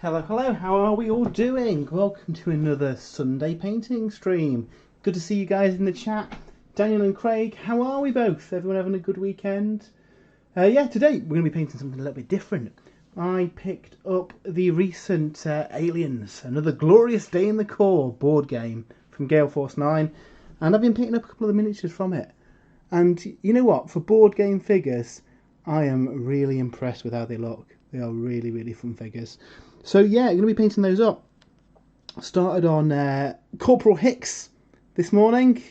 Hello, hello, how are we all doing? Welcome to another Sunday painting stream. Good to see you guys in the chat. Daniel and Craig, how are we both? Everyone having a good weekend? Yeah, today we're going to be painting something a little bit different. I picked up the recent Aliens, Another Glorious Day in the Core board game from Gale Force 9, and I've been picking up a couple of the miniatures from it. And you know what? For board game figures, I am really impressed with how they look. They are really, really fun figures. So yeah, I'm going to be painting those up. Started on Corporal Hicks this morning.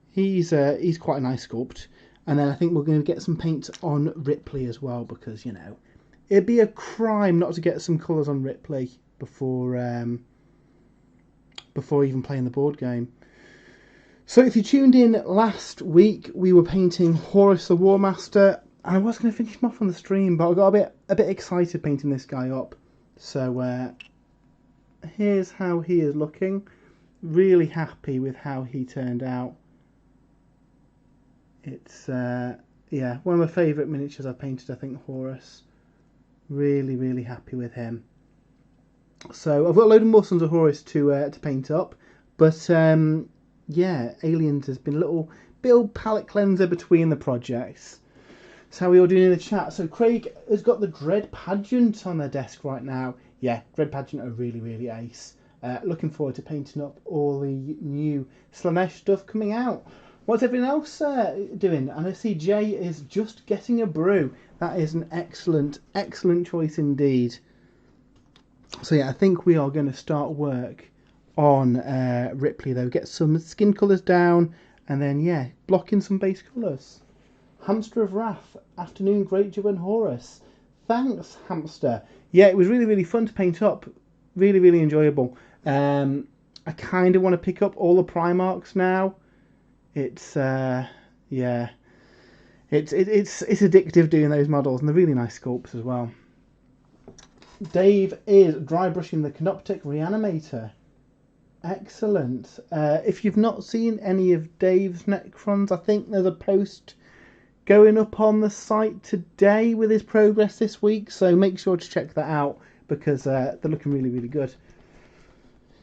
He's quite a nice sculpt. And then I think we're going to get some paint on Ripley as well, because, you know, it'd be a crime not to get some colours on Ripley before even playing the board game. So if you tuned in last week, we were painting Horus the War Master, and I was going to finish him off on the stream, but I got a bit excited painting this guy up. So here's how he is looking. Really happy with how he turned out. It's yeah, one of my favourite miniatures I've painted, I think, Horus. Really, really happy with him. So I've got a load of more Sons of Horus to paint up, but yeah, Aliens has been a little palette cleanser between the projects. That's how we all doing in the chat. So Craig has got the Dread Pageant on their desk right now. Yeah, Dread Pageant are really, really ace. Looking forward to painting up all the new Slanesh stuff coming out. What's everyone else doing? And I see Jay is just getting a brew. That is an excellent, excellent choice indeed. So yeah, I think we are going to start work on Ripley though. Get some skin colours down, and then yeah, block in some base colours. Hamster of Wrath, Afternoon Great Joe and Horus. Thanks, Hamster. Yeah, it was really, really fun to paint up. Really, really enjoyable. I kind of want to pick up all the Primarchs now. It's yeah, it's addictive doing those models, and they're really nice sculpts as well. Dave is dry brushing the Canoptek Reanimator. Excellent. If you've not seen any of Dave's Necrons, I think there's a post going up on the site today with his progress this week, so make sure to check that out, because they're looking really, really good.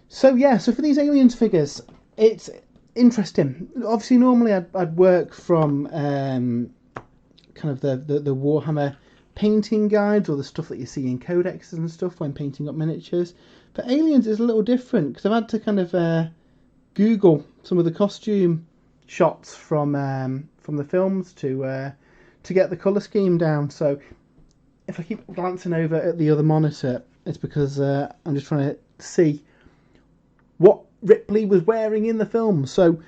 So yeah, so for these Aliens figures, it's interesting. Obviously, normally I'd work from kind of the Warhammer painting guides, or the stuff that you see in codexes and stuff when painting up miniatures. But Aliens is a little different, because I've had to kind of Google some of the costume shots from the films to get the colour scheme down. So if I keep glancing over at the other monitor, it's because I'm just trying to see what Ripley was wearing in the film. So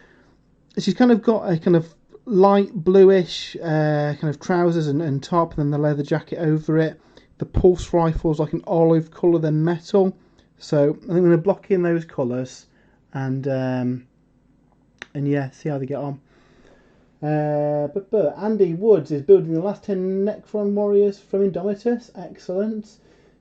she's kind of got a kind of light bluish kind of trousers and top, and then the leather jacket over it. The pulse rifle's like an olive colour, then metal. So I'm going to block in those colours and yeah, see how they get on. But Andy Woods is building the last 10 Necron warriors from Indomitus. Excellent.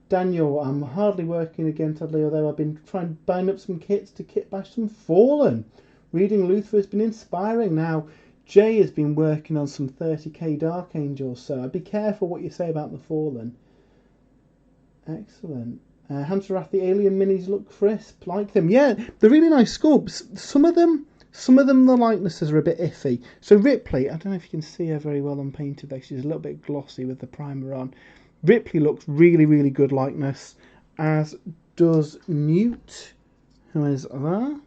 Daniel, I'm hardly working again today, although I've been trying to bind up some kits to kit bash some Fallen. Reading Luther has been inspiring. Now, Jay has been working on some 30k Dark Angels, so be careful what you say about the Fallen. Excellent. Hamster Wrath, the Alien minis look crisp. Like them. Yeah, they're really nice sculpts. Some of them, the likenesses are a bit iffy. So Ripley, I don't know if you can see her very well on painted there. She's a little bit glossy with the primer on. Ripley looks really, really good likeness, as does Newt, who is there.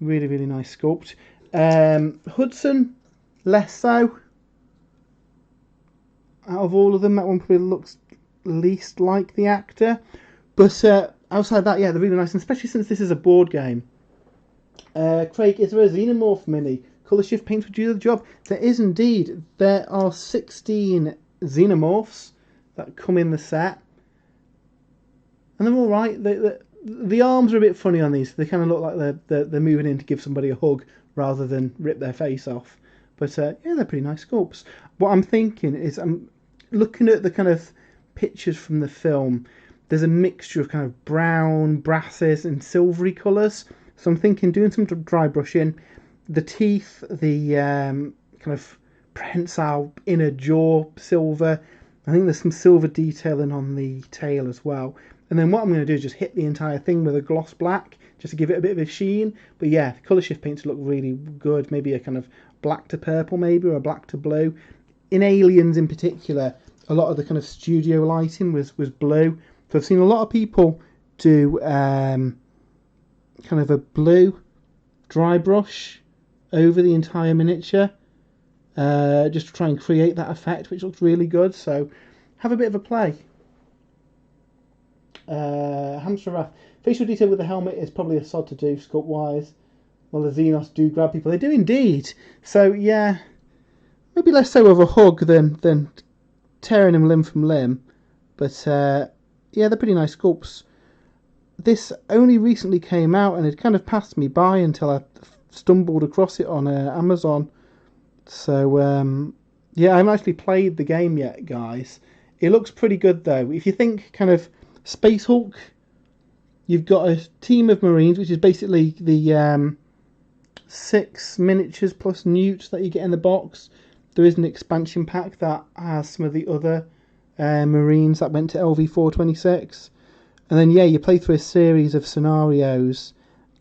Really, really nice sculpt. Hudson, less so. Out of all of them, that one probably looks least like the actor. But outside that, yeah, they're really nice, and especially since this is a board game. Craig, is there a Xenomorph mini? Colour shift paint would do the job. There is indeed. There are 16 Xenomorphs that come in the set, and they're all right. The arms are a bit funny on these. They kind of look like they're moving in to give somebody a hug rather than rip their face off. But yeah, they're pretty nice sculpts. What I'm thinking is, I'm looking at the kind of pictures from the film. There's a mixture of kind of brown, brasses, and silvery colours. So I'm thinking doing some dry brushing. The teeth, the kind of prehensile inner jaw silver, I think there's some silver detailing on the tail as well. And then what I'm going to do is just hit the entire thing with a gloss black, just to give it a bit of a sheen. But yeah, the colour shift paints look really good. Maybe a kind of black to purple maybe, or a black to blue. In Aliens in particular, a lot of the kind of studio lighting was blue. So I've seen a lot of people do kind of a blue dry brush over the entire miniature, just to try and create that effect, which looks really good. So have a bit of a play. Hamster Wrath. Facial detail with the helmet is probably a sod to do sculpt wise. Well, the Xenos do grab people. They do indeed. So yeah, maybe less so of a hug than tearing them limb from limb. But yeah, they're pretty nice sculpts. This only recently came out and it kind of passed me by until I stumbled across it on Amazon. So yeah, I haven't actually played the game yet, guys. It looks pretty good though. If you think kind of Space Hulk, you've got a team of Marines, which is basically the 6 miniatures plus newts that you get in the box. There is an expansion pack that has some of the other Marines that went to LV426. And then yeah, you play through a series of scenarios,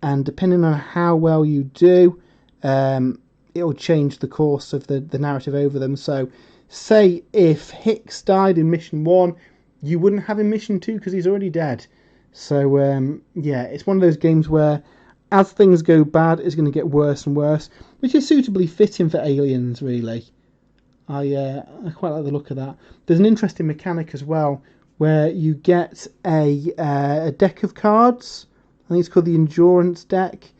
and depending on how well you do, it'll change the course of the narrative over them. So say if Hicks died in mission 1, you wouldn't have in mission 2 because he's already dead. So yeah, it's one of those games where as things go bad, it's going to get worse and worse, which is suitably fitting for Aliens, really. I quite like the look of that. There's an interesting mechanic as well, where you get a deck of cards. I think it's called the Endurance deck,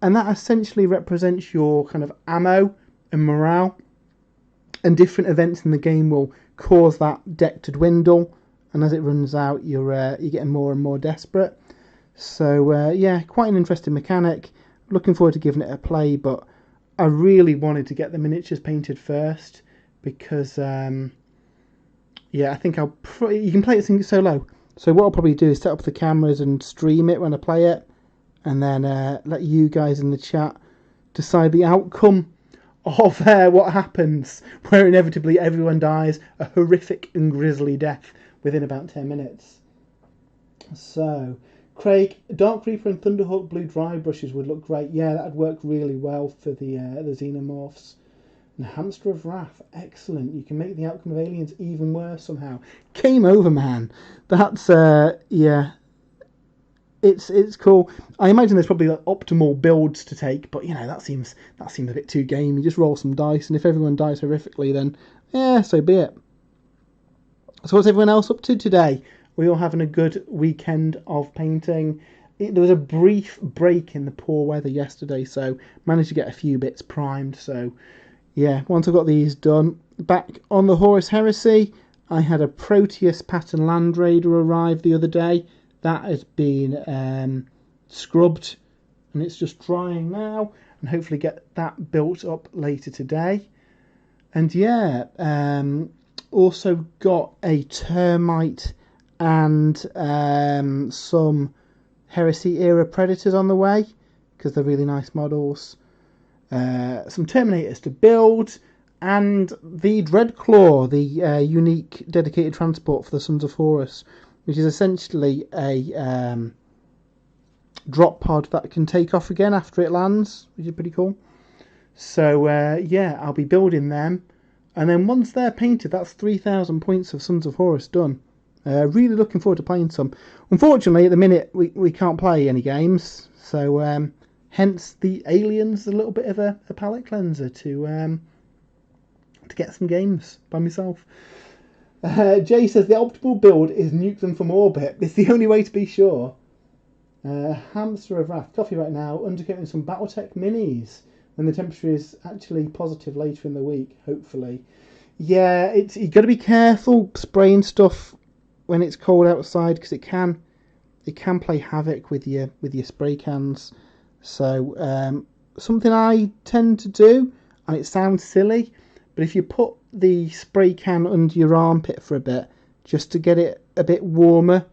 and that essentially represents your kind of ammo and morale. And different events in the game will cause that deck to dwindle, and as it runs out, you're getting more and more desperate. So yeah, quite an interesting mechanic. Looking forward to giving it a play, but I really wanted to get the miniatures painted first because yeah, I think you can play it solo. So what I'll probably do is set up the cameras and stream it when I play it, and then let you guys in the chat decide the outcome of what happens, where inevitably everyone dies a horrific and grisly death within about 10 minutes. So, Craig, Dark Reaper and Thunderhawk blue dry brushes would look great. Yeah, that'd work really well for the Xenomorphs. And Hamster of Wrath, excellent. You can make the outcome of Aliens even worse somehow. Game over, man. That's yeah, it's cool. I imagine there's probably like optimal builds to take, but you know that seems a bit too gamey. Just roll some dice, and if everyone dies horrifically, then yeah, so be it. So what's everyone else up to today? We all having a good weekend of painting. There was a brief break in the poor weather yesterday, so managed to get a few bits primed. So yeah, once I've got these done, back on the Horus Heresy, I had a Proteus pattern Land Raider arrive the other day. That has been scrubbed, and it's just drying now, and hopefully get that built up later today. And yeah, also got a Termite and some Heresy era Predators on the way, because they're really nice models. Some Terminators to build, and the Dreadclaw, the unique dedicated transport for the Sons of Horus, which is essentially a drop pod that can take off again after it lands, which is pretty cool. So yeah, I'll be building them, and then once they're painted, that's 3,000 points of Sons of Horus done. Really looking forward to playing some. Unfortunately, at the minute, we can't play any games, so hence the Aliens, a little bit of a palate cleanser to get some games by myself. Jay says the optimal build is nuke them from orbit. It's the only way to be sure. Hamster of Wrath, coffee right now, undercoating some Battletech minis when the temperature is actually positive later in the week, hopefully. Yeah, you got to be careful spraying stuff when it's cold outside, because it can play havoc with your spray cans. So something I tend to do, and it sounds silly, but if you put the spray can under your armpit for a bit, just to get it a bit warmer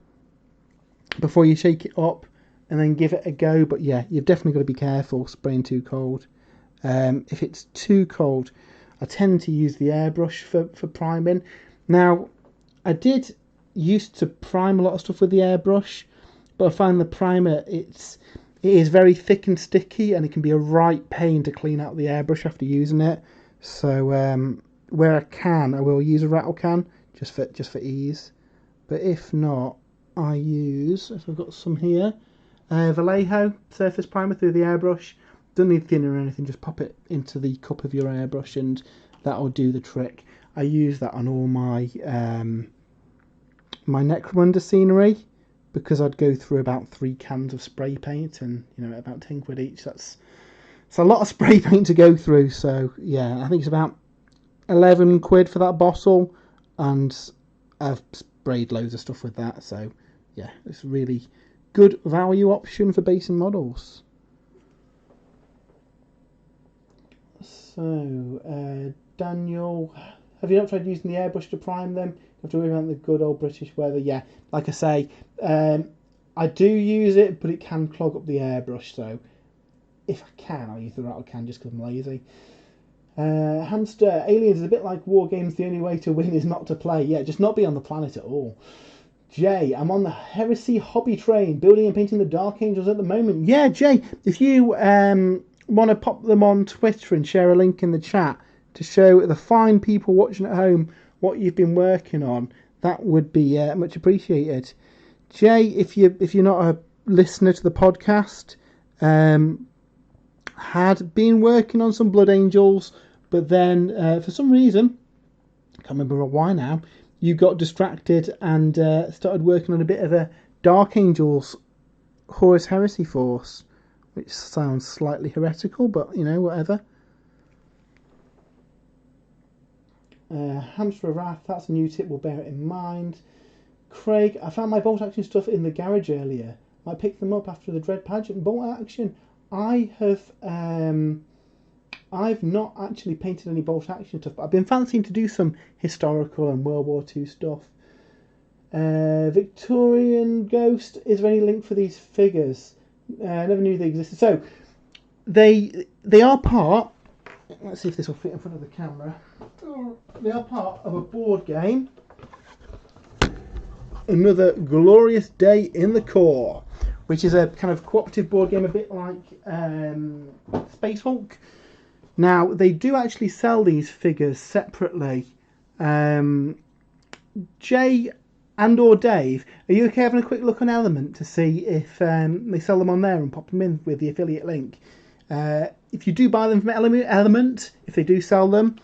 before you shake it up, and then give it a go. But yeah, you've definitely got to be careful spraying too cold. If it's too cold, I tend to use the airbrush for priming. Now, I did used to prime a lot of stuff with the airbrush, but I find the primer it is very thick and sticky, and it can be a right pain to clean out the airbrush after using it. So where I can, I will use a rattle can just for ease. But if not, I use, if I've got some here, Vallejo surface primer through the airbrush. Don't need thinner or anything, just pop it into the cup of your airbrush and that'll do the trick. I use that on all my my Necromunda scenery, because I'd go through about 3 cans of spray paint, and about 10 quid each. It's a lot of spray paint to go through. So yeah, I think it's about 11 quid for that bottle, and I've sprayed loads of stuff with that. So yeah, it's a really good value option for basing models. So Daniel, have you not tried using the airbrush to prime them? You have to worry about the good old British weather. Yeah, like I say, I do use it, but it can clog up the airbrush. So if I can, I'll use the rattle can just because I'm lazy. Hamster, Aliens is a bit like war games. The only way to win is not to play. Yeah, just not be on the planet at all. Jay, I'm on the Heresy hobby train, building and painting the Dark Angels at the moment. Yeah, Jay, if you want to pop them on Twitter and share a link in the chat to show the fine people watching at home what you've been working on, that would be much appreciated. Jay, if you're not a listener to the podcast, had been working on some Blood Angels, but then for some reason, I can't remember why now, you got distracted and started working on a bit of a Dark Angels Horus Heresy force, which sounds slightly heretical, but whatever. Hamster of Wrath, that's a new tip, we'll bear it in mind. Craig, I found my bolt action stuff in the garage earlier. I picked them up after the Dread Pageant bolt action. I've not actually painted any bolt action stuff, but I've been fancying to do some historical and World War II stuff. Victorian Ghost, is there any link for these figures? I never knew they existed. So they are part, let's see if this will fit in front of the camera. They are part of a board game, Another Glorious Day in the Core, which is a kind of cooperative board game, a bit like Space Hulk. Now, they do actually sell these figures separately. Jay and or Dave, are you okay having a quick look on Element to see if they sell them on there and pop them in with the affiliate link? If you do buy them from Element, if they do sell them,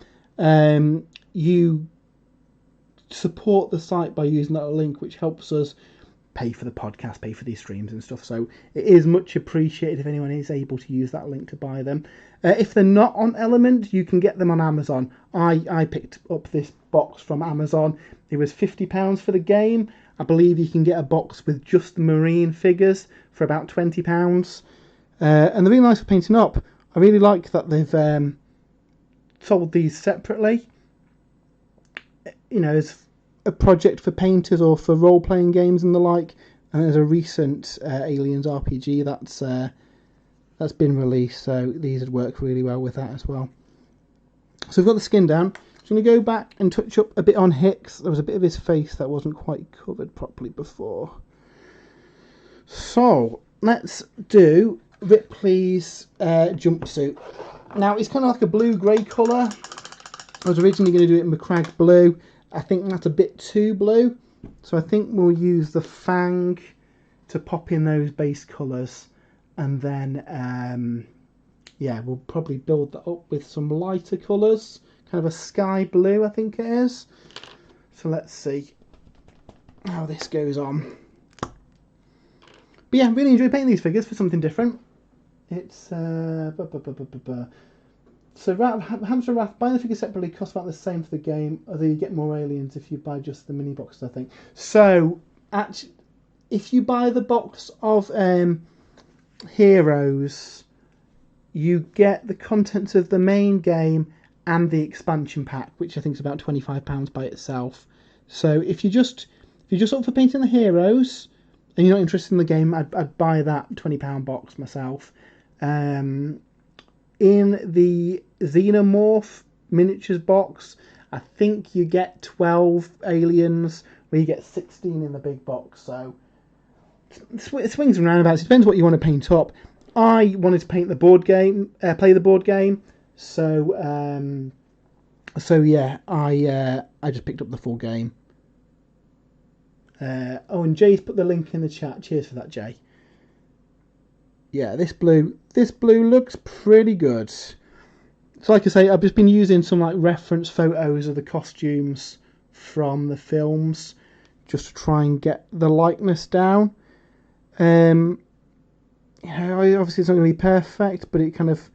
you support the site by using that link, which helps us pay for the podcast, pay for these streams and stuff. So it is much appreciated if anyone is able to use that link to buy them. If they're not on Element, you can get them on Amazon. I picked up this box from Amazon. It was £50 for the game. I believe you can get a box with just the Marine figures for about £20. And they're really nice for painting up. I really like that they've sold these separately. As a project for painters or for role-playing games and the like. And there's a recent Aliens RPG that's been released, so these would work really well with that as well. So we've got the skin down. I'm going to go back and touch up a bit on Hicks. There was a bit of his face that wasn't quite covered properly before. So let's do Ripley's jumpsuit. Now it's kind of like a blue-grey colour. I was originally going to do it in Macragge blue. I think that's a bit too blue, so I think we'll use the Fang to pop in those base colours, and then we'll probably build that up with some lighter colours, kind of a sky blue I think it is. So let's see how this goes on. But yeah, really enjoy painting these figures for something different. It's So Hamster Wrath, buying the figures separately costs about the same for the game, although you get more aliens if you buy just the mini boxes, I think. So, actually, if you buy the box of Heroes, you get the contents of the main game and the expansion pack, which I think is about £25 by itself. So if you're just up for painting the Heroes and you're not interested in the game, I'd buy that £20 box myself. In the Xenomorph miniatures box, I think you get 12 aliens where you get 16 in the big box. So it swings and roundabouts. It depends what you want to paint up. I wanted to paint the board game, play the board game. So yeah, I just picked up the full game. Oh, and Jay's put the link in the chat. Cheers for that, Jay. Yeah, this blue looks pretty good. So like I say, I've just been using some like reference photos of the costumes from the films just to try and get the likeness down. Obviously it's not going to be perfect, but it kind of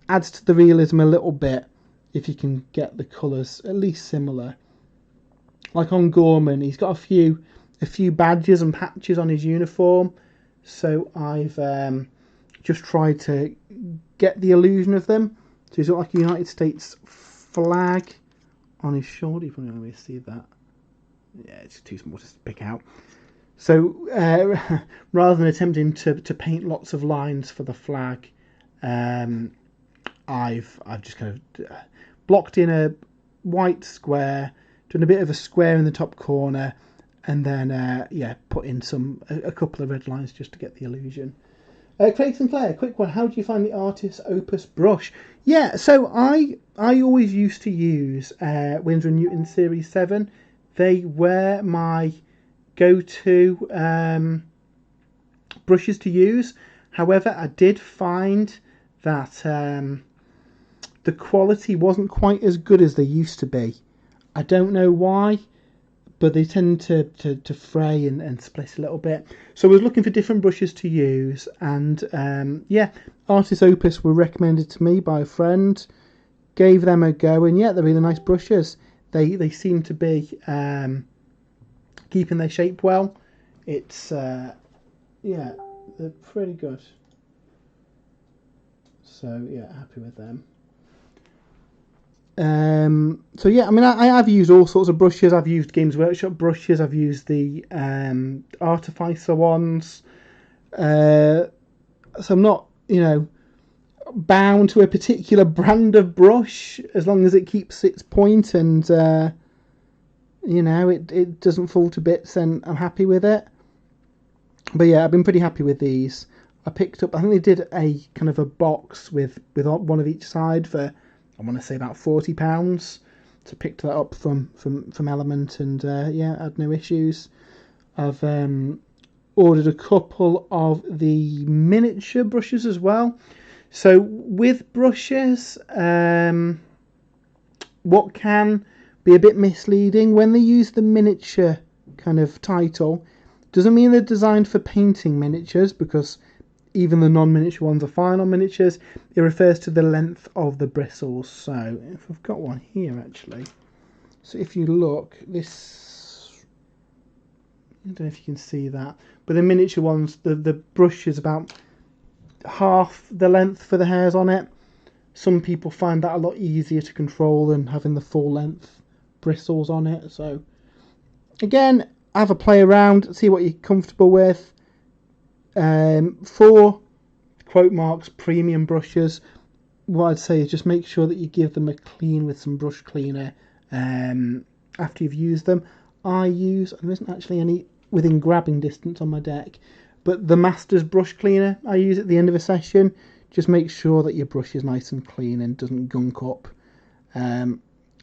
adds to the realism a little bit if you can get the colours at least similar. Like on Gorman, he's got a few badges and patches on his uniform, so I've just tried to get the illusion of them. So he's got like a United States flag on his shoulder. You probably don't really see that. Yeah, it's too small to pick out. So rather than attempting to paint lots of lines for the flag, I've just kind of blocked in a white square, done a bit of a square in the top corner, and then put in a couple of red lines just to get the illusion. Craig Sinclair, quick one. How do you find the Artist Opus brush? Yeah, so I always used to use Winsor & Newton Series 7. They were my go-to brushes to use. However, I did find that the quality wasn't quite as good as they used to be. I don't know why, but they tend to fray and split a little bit. So I was looking for different brushes to use, and Artist Opus were recommended to me by a friend. Gave them a go, and yeah, they're really nice brushes. They seem to be keeping their shape well. It's they're pretty good. So yeah, happy with them. So yeah, I mean, I've used all sorts of brushes. I've used Games Workshop brushes. I've used the Artificer ones. So I'm not, bound to a particular brand of brush as long as it keeps its point and it doesn't fall to bits, and I'm happy with it. But yeah, I've been pretty happy with these. I picked up, I think they did a kind of a box with one of each side for, I want to say, about £40. So picked that up from Element, and I had no issues. I've ordered a couple of the miniature brushes as well. So with brushes, what can be a bit misleading when they use the miniature kind of title, doesn't mean they're designed for painting miniatures, because even the non-miniature ones are fine on miniatures. It refers to the length of the bristles. So if I've got one here actually, so if you look, this, I don't know if you can see that, but the miniature ones, the brush is about half the length for the hairs on it. Some people find that a lot easier to control than having the full length bristles on it. So again, have a play around, see what you're comfortable with. For quote marks premium brushes, what I'd say is just make sure that you give them a clean with some brush cleaner after you've used them. There isn't actually any within grabbing distance on my deck, but the Masters brush cleaner I use at the end of a session. Just make sure that your brush is nice and clean and doesn't gunk up.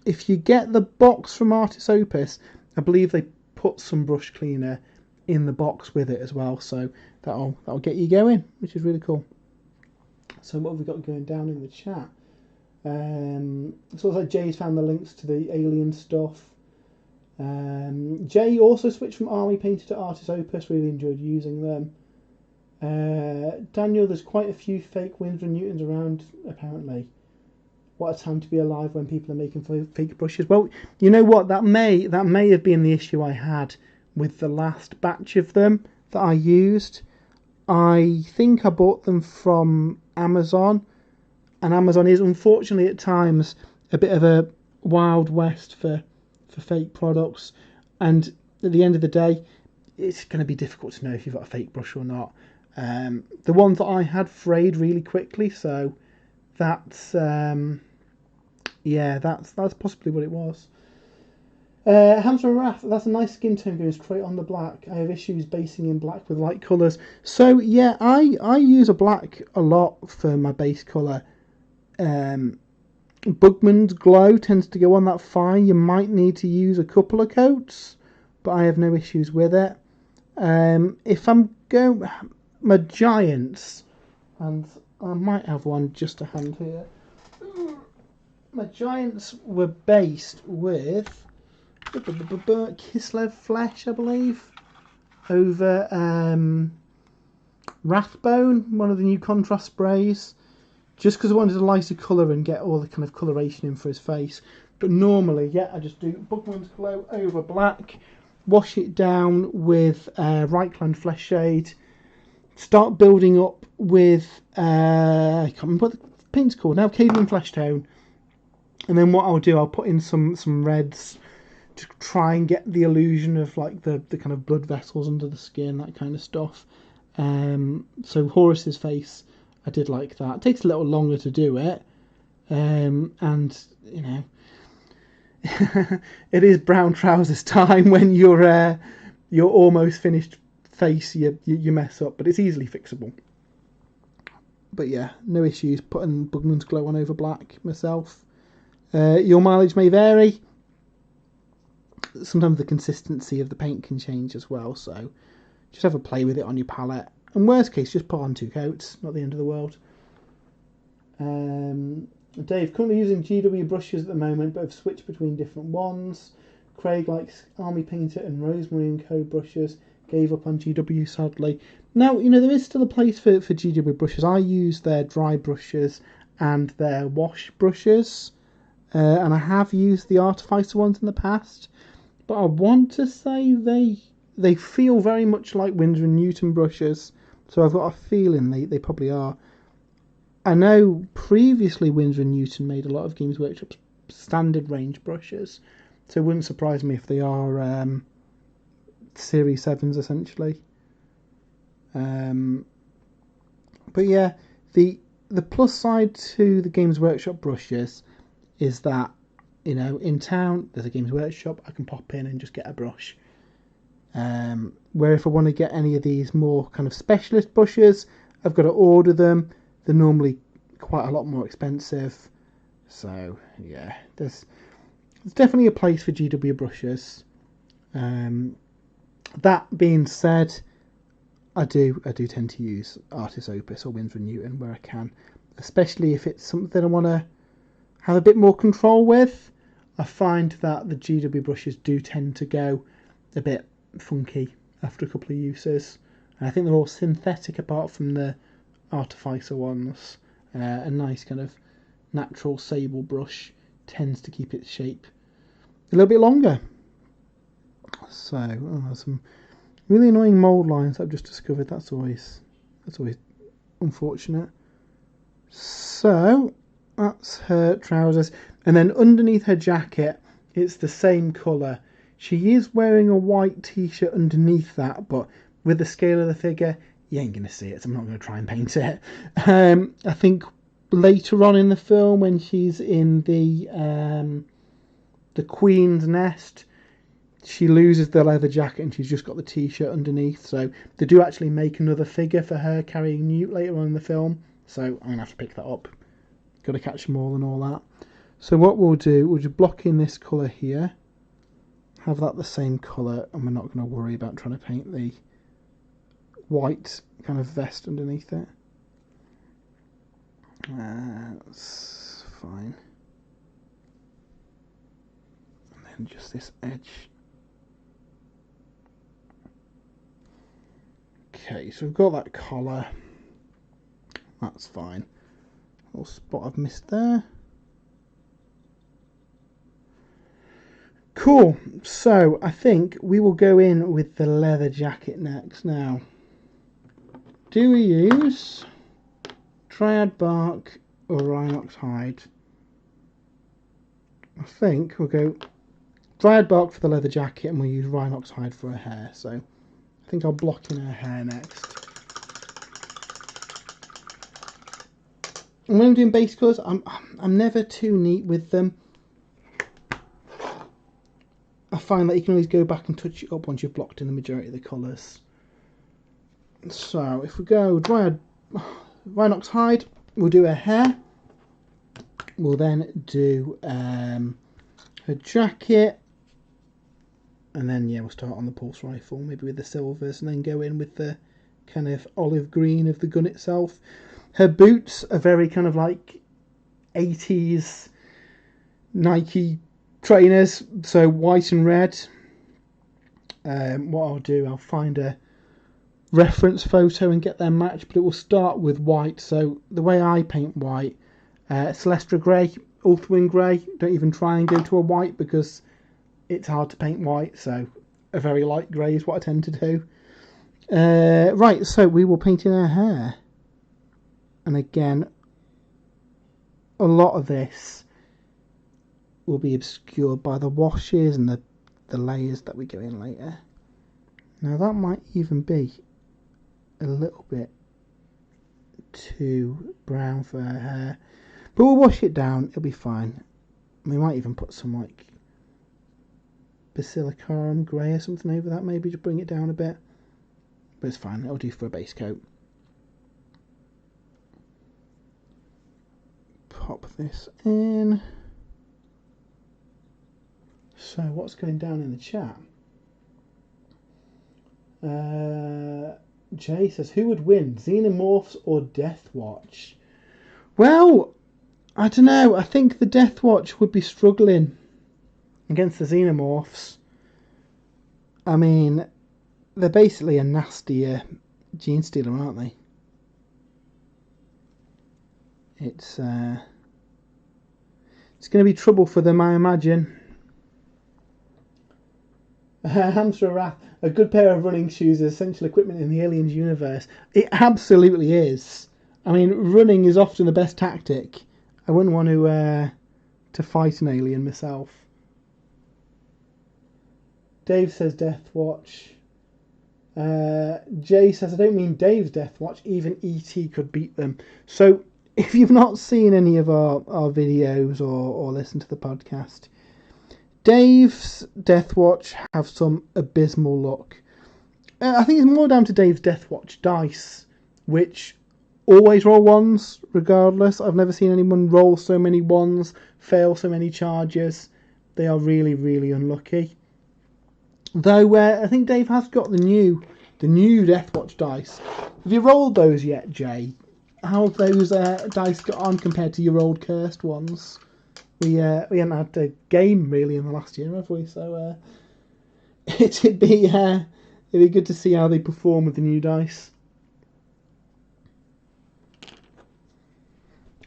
If you get the box from Artist Opus, I believe they put some brush cleaner in the box with it as well, so that'll get you going, which is really cool. So what have we got going down in the chat? So like Jay's found the links to the alien stuff. Jay also switched from Army Painter to Artist Opus, really enjoyed using them. Daniel, there's quite a few fake Winsor & Newtons around apparently. What a time to be alive when people are making fake brushes. Well, you know what, that may have been the issue I had with the last batch of them that I used. I think I bought them from Amazon, and Amazon is unfortunately at times a bit of a wild west for fake products, and at the end of the day it's going to be difficult to know if you've got a fake brush or not. The ones that I had frayed really quickly, so that's possibly what it was. Hamza and Wrath, that's a nice skin tone going straight on the black. I have issues basing in black with light colours. So yeah, I use a black a lot for my base colour. Bugman's Glow tends to go on that fine. You might need to use a couple of coats, but I have no issues with it. If I'm going... My Giants, and I might have one just to hand here. My Giants were based with Kislev Flesh, I believe, over Rathbone, one of the new contrast sprays, just because I wanted a lighter colour and get all the kind of coloration in for his face. But normally, yeah, I just do Bugman's Glow over black, wash it down with Reichland Flesh Shade, start building up with, I can't remember what the paint's called now, Caveman Flesh Tone. And then what I'll do, I'll put in some reds to try and get the illusion of like the kind of blood vessels under the skin, that kind of stuff. So Horus's face, I did like that. It takes a little longer to do it, and you know, it is brown trousers time when you're almost finished face. You mess up, but it's easily fixable. But yeah, no issues putting Bugman's Glow on over black myself. Your mileage may vary. Sometimes the consistency of the paint can change as well, so just have a play with it on your palette. And worst case, just put on 2 coats, not the end of the world. Dave, currently using GW brushes at the moment, but have switched between different ones. Craig likes Army Painter and Rosemary and Co brushes. Gave up on GW sadly. Now, you know, there is still a place for GW brushes. I use their dry brushes and their wash brushes. And I have used the Artificer ones in the past. But I want to say they feel very much like Winsor & Newton brushes. So I've got a feeling they probably are. I know previously Winsor & Newton made a lot of Games Workshop's standard range brushes. So it wouldn't surprise me if they are Series 7s essentially. But yeah, the plus side to the Games Workshop brushes is that, you know, in town there's a Games Workshop, I can pop in and just get a brush. Where if I want to get any of these more kind of specialist brushes, I've got to order them. They're normally quite a lot more expensive. So yeah, there's definitely a place for GW brushes. That being said, I do tend to use Artis Opus or Winsor & Newton where I can, especially if it's something I want to have a bit more control with. I find that the GW brushes do tend to go a bit funky after a couple of uses. And I think they're all synthetic apart from the Artificer ones. A nice kind of natural sable brush tends to keep its shape a little bit longer. So, some really annoying mould lines that I've just discovered. That's always unfortunate. So that's her trousers, and then underneath her jacket, it's the same colour. She is wearing a white t-shirt underneath that, but with the scale of the figure, you ain't gonna see it. So I'm not gonna try and paint it. I think later on in the film, when she's in the Queen's Nest, she loses the leather jacket and she's just got the t-shirt underneath. So they do actually make another figure for her carrying Newt later on in the film. So I'm going to have to pick that up. Got to catch them all and all that. So what we'll do, we'll just block in this colour here. Have that the same colour, and we're not going to worry about trying to paint the white kind of vest underneath it. That's fine. And then just this edge. Okay, so we've got that collar. That's fine. Little spot I've missed there. Cool. So I think we will go in with the leather jacket next. Now, do we use Dryad Bark or Rhinox Hide? I think we'll go Dryad Bark for the leather jacket and we'll use Rhinox Hide for her hair. So I think I'll block in her hair next. And when I'm doing base colours, I'm never too neat with them. I find that you can always go back and touch it up once you've blocked in the majority of the colours. So if we go Rhinox hide, we'll do her hair. We'll then do her jacket. And then, yeah, we'll start on the pulse rifle, maybe with the silvers, and then go in with the kind of olive green of the gun itself. Her boots are very kind of like 80s Nike trainers, so white and red. What I'll do, I'll find a reference photo and get them matched, but it will start with white. So the way I paint white, Celestra grey, Ultrawing grey, don't even try and go to a white because it's hard to paint white, so a very light grey is what I tend to do. Right, so we will paint in her hair. And again, a lot of this will be obscured by the washes and the layers that we go in later. Now that might even be a little bit too brown for her hair. But we'll wash it down, it'll be fine. We might even put some like Basilicarum grey or something over that, maybe to bring it down a bit. But it's fine, it'll do for a base coat. Pop this in. So what's going down in the chat? Jay says, who would win, Xenomorphs or Deathwatch? Well, I don't know. I think the Deathwatch would be struggling against the Xenomorphs. I mean, they're basically a nastier gene stealer, aren't they? It's going to be trouble for them, I imagine. Hamster Wrath, a good pair of running shoes is essential equipment in the Aliens universe. It absolutely is. I mean, running is often the best tactic. I wouldn't want to fight an alien myself. Dave says Deathwatch. Jay says, I don't mean Dave's Deathwatch, even E.T. could beat them. So, if you've not seen any of our videos or listened to the podcast, Dave's Deathwatch have some abysmal luck. I think it's more down to Dave's Deathwatch dice, which always roll ones, regardless. I've never seen anyone roll so many ones, fail so many charges. They are really, really unlucky. Though I think Dave has got the new Deathwatch dice. Have you rolled those yet, Jay? How have those dice got on compared to your old cursed ones? We haven't had a game really in the last year, have we? So it'd be good to see how they perform with the new dice.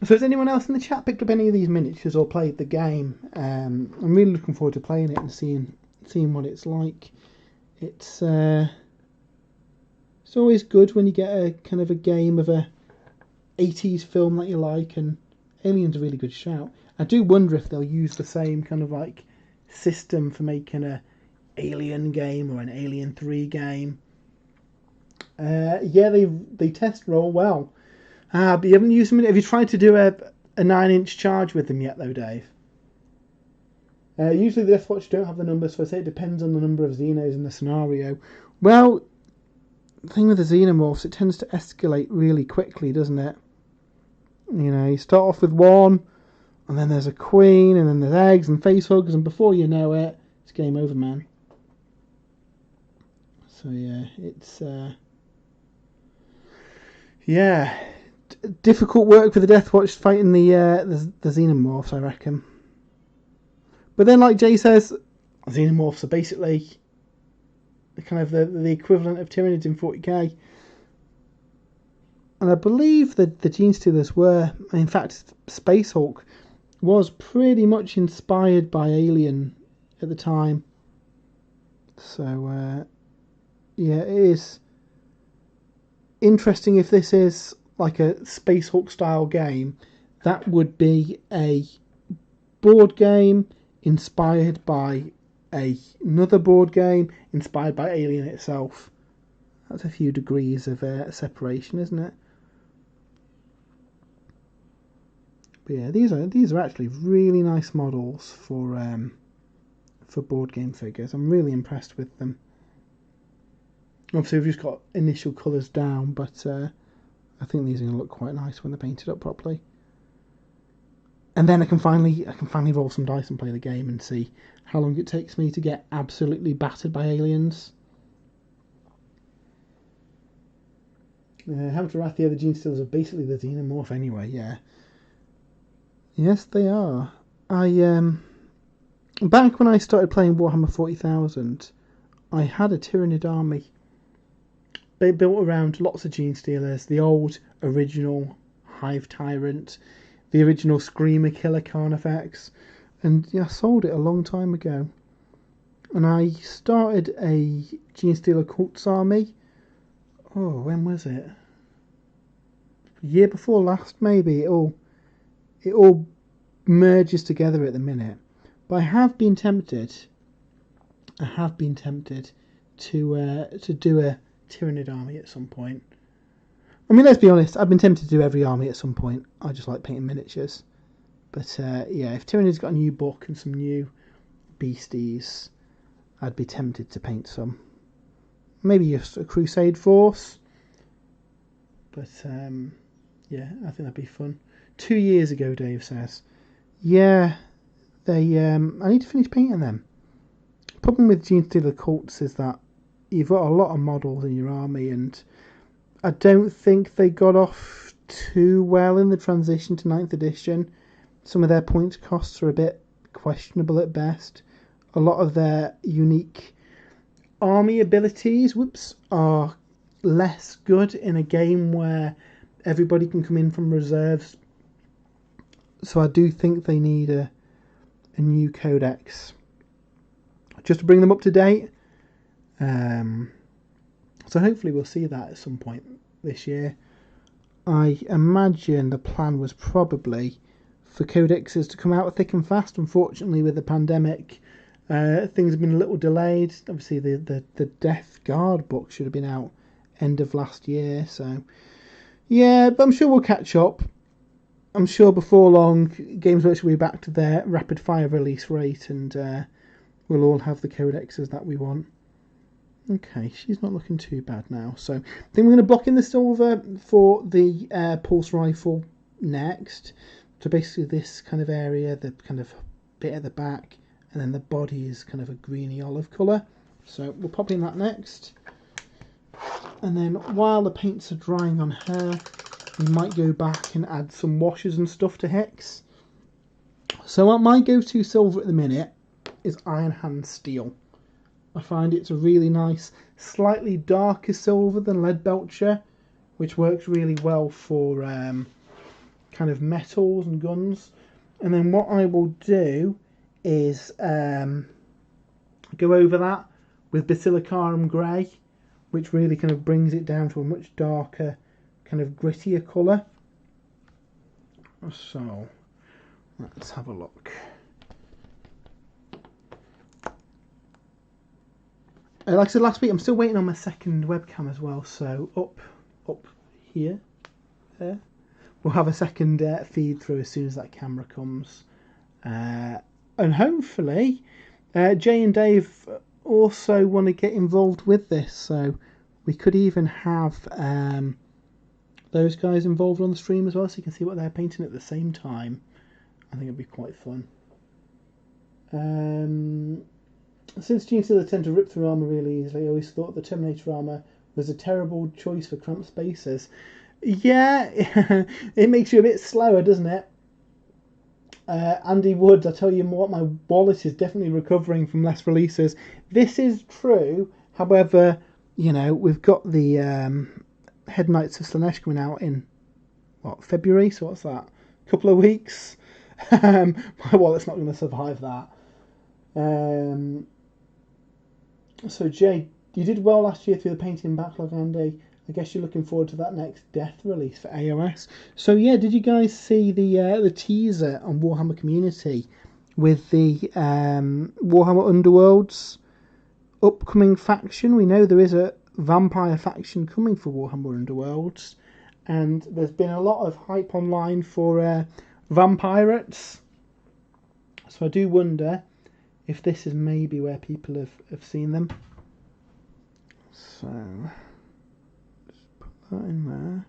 So has anyone else in the chat picked up any of these miniatures or played the game? I'm really looking forward to playing it and seeing what it's like. It's always good when you get a kind of a game of a 80s film that you like, and Alien's a really good shout. I do wonder if they'll use the same kind of like system for making a Alien game or an Alien 3 game. Yeah, they test roll well. But you haven't used them. Have you tried to do a 9-inch charge with them yet, though, Dave? Usually the Deathwatch don't have the numbers, so I say it depends on the number of Xenos in the scenario. Well, the thing with the Xenomorphs, it tends to escalate really quickly, doesn't it? You know, you start off with one, and then there's a queen, and then there's eggs and face huggers, and before you know it, it's game over, man. So yeah, it's difficult work for the Deathwatch fighting the Xenomorphs, I reckon. But then, like Jay says, Xenomorphs are basically kind of the equivalent of Tyranids in 40k. And I believe that the Gene Stealers were, in fact, Space Hulk was pretty much inspired by Alien at the time. So, yeah, it is interesting if this is like a Space Hulk style game. That would be a board game inspired by another board game inspired by Alien itself. That's a few degrees of separation, isn't it? But yeah, these are actually really nice models for for board game figures. I'm really impressed with them. Obviously, we've just got initial colours down, but I think these are going to look quite nice when they're painted up properly. And then I can finally roll some dice and play the game and see how long it takes me to get absolutely battered by aliens. How to Rathia, the Gene Stealers are basically the Xenomorph anyway, yeah. Yes, they are. Back when I started playing Warhammer 40,000, I had a Tyranid army. They built around lots of Gene Stealers, the old original Hive Tyrant, the original Screamer Killer Carnifex, and yeah, I sold it a long time ago. And I started a Gene Stealer Cults army. Oh, when was it? Year before last, maybe. It all merges together at the minute. But I have been tempted to do a Tyranid army at some point. I mean, let's be honest, I've been tempted to do every army at some point. I just like painting miniatures. But yeah, if Tyranid's got a new book and some new beasties, I'd be tempted to paint some. Maybe just a Crusade force. But yeah, I think that'd be fun. 2 years ago, Dave says. Yeah, I need to finish painting them. The problem with Gene Stealer Cults is that you've got a lot of models in your army, and I don't think they got off too well in the transition to 9th edition. Some of their point costs are a bit questionable at best. A lot of their unique army abilities, are less good in a game where everybody can come in from reserves. So I do think they need a new codex just to bring them up to date. So hopefully we'll see that at some point this year. I imagine the plan was probably for codexes to come out thick and fast. Unfortunately, with the pandemic, things have been a little delayed. Obviously, the Death Guard book should have been out end of last year. So yeah, but I'm sure we'll catch up. I'm sure before long, Games Workshop will be back to their rapid fire release rate, and we'll all have the codexes that we want. Okay, she's not looking too bad now. So I think we're going to block in the silver for the pulse rifle next. So basically this kind of area, the kind of bit at the back, and then the body is kind of a greeny olive colour. So we'll pop in that next. And then while the paints are drying on her, we might go back and add some washes and stuff to Hicks. So my go-to silver at the minute is Iron Hand Steel. I find it's a really nice, slightly darker silver than Lead Belcher, which works really well for kind of metals and guns. And then what I will do is go over that with Basilicarum Grey, which really kind of brings it down to a much darker, kind of grittier colour. So let's have a look. Like I said last week, I'm still waiting on my second webcam as well. So up here, there, we'll have a second feed through as soon as that camera comes, and hopefully Jay and Dave also want to get involved with this. So we could even have those guys involved on the stream as well, so you can see what they're painting at the same time. I think it'd be quite fun. Since Gene Stealers tend to rip through armour really easily, I always thought the Terminator armour was a terrible choice for cramped spaces. Yeah, it makes you a bit slower, doesn't it? Andy Woods, I tell you what, my wallet is definitely recovering from less releases. This is true, however, you know, we've got the Head Knights of Slaanesh coming out in, what, February? So what's that? A couple of weeks? My wallet's not going to survive that. So Jay, you did well last year through the painting backlog, Andy. I guess you're looking forward to that next Death release for AOS. So yeah, did you guys see the teaser on Warhammer Community with the Warhammer Underworld's upcoming faction? We know there is a vampire faction coming for Warhammer Underworlds, and there's been a lot of hype online for vampirates. So I do wonder if this is maybe where people have seen them. So just put that in there.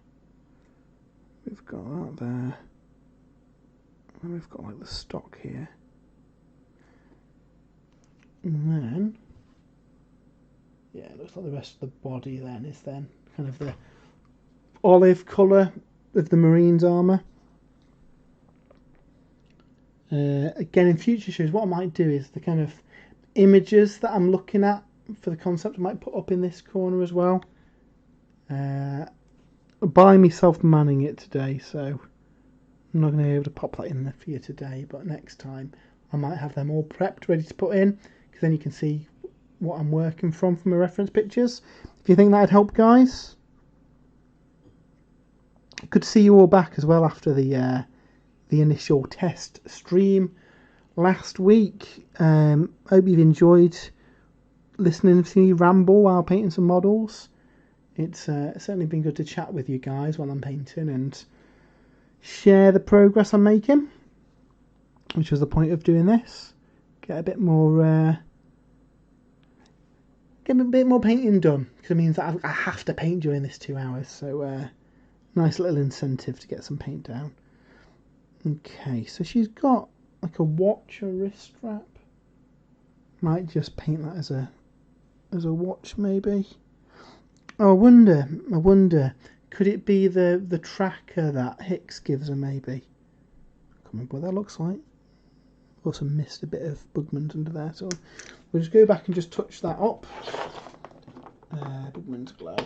We've got that there. And we've got like the stock here. And then, yeah, it looks like the rest of the body then is then kind of the olive colour of the Marines armour. Again, in future shows, what I might do is the kind of images that I'm looking at for the concept I might put up in this corner as well. By myself manning it today, so I'm not going to be able to pop that in there for you today, but next time I might have them all prepped, ready to put in, because then you can see what I'm working from my reference pictures. If you think that'd help, guys. Good to see you all back as well after the initial test stream last week. Hope you've enjoyed listening to me ramble while painting some models. It's certainly been good to chat with you guys while I'm painting and share the progress I'm making, which was the point of doing this. Get a bit more painting done, because it means that I have to paint during this 2 hours. So nice little incentive to get some paint down. Okay, so she's got like a watch or wrist strap. Might just paint that as a watch maybe. Oh, I wonder, could it be the tracker that Hicks gives her maybe? I can't remember what that looks like. Also missed a bit of Bugman's under there, so we'll just go back and just touch that up. Bugman's glow.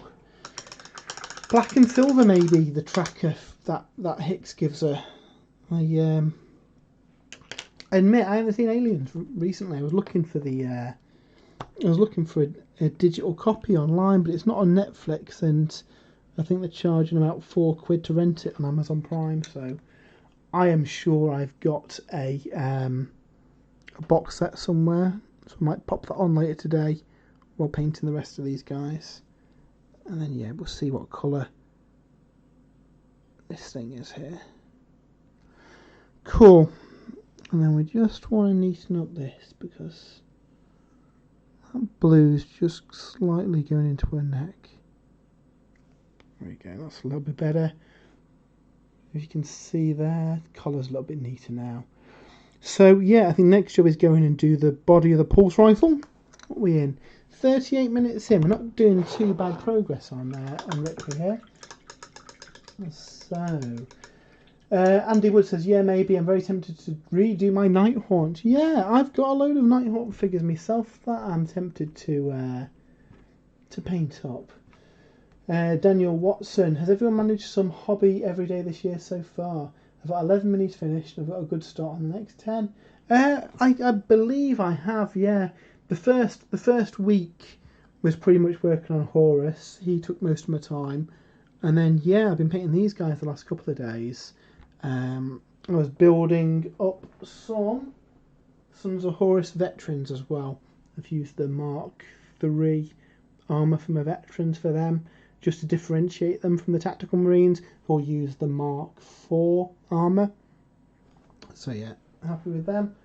Black and silver maybe, the tracker that Hicks gives her. I admit I haven't seen Aliens recently. I was looking for a digital copy online, but it's not on Netflix, and I think they're charging about £4 to rent it on Amazon Prime. So I am sure I've got a box set somewhere, so I might pop that on later today while painting the rest of these guys, and then yeah, we'll see what colour this thing is here. Cool. And then we just want to neaten up this, because that blue's just slightly going into her neck. There we go, that's a little bit better. If you can see there, the collar's a little bit neater now. So yeah, I think next job is go in and do the body of the pulse rifle. What are we in? 38 minutes in. We're not doing too bad progress on Ripley here. So Andy Wood says, yeah, maybe. I'm very tempted to redo my Nighthaunt. Yeah, I've got a load of Nighthaunt figures myself that I'm tempted to paint up. Daniel Watson, has everyone managed some hobby every day this year so far? I've got 11 minis finished and I've got a good start on the next 10. I believe I have, yeah. The first week was pretty much working on Horus. He took most of my time. And then, yeah, I've been painting these guys the last couple of days. I was building up some Sons of Horus veterans as well. I've used the Mark III armour from my veterans for them, just to differentiate them from the Tactical Marines, or use the Mark IV armour. So yeah, happy with them.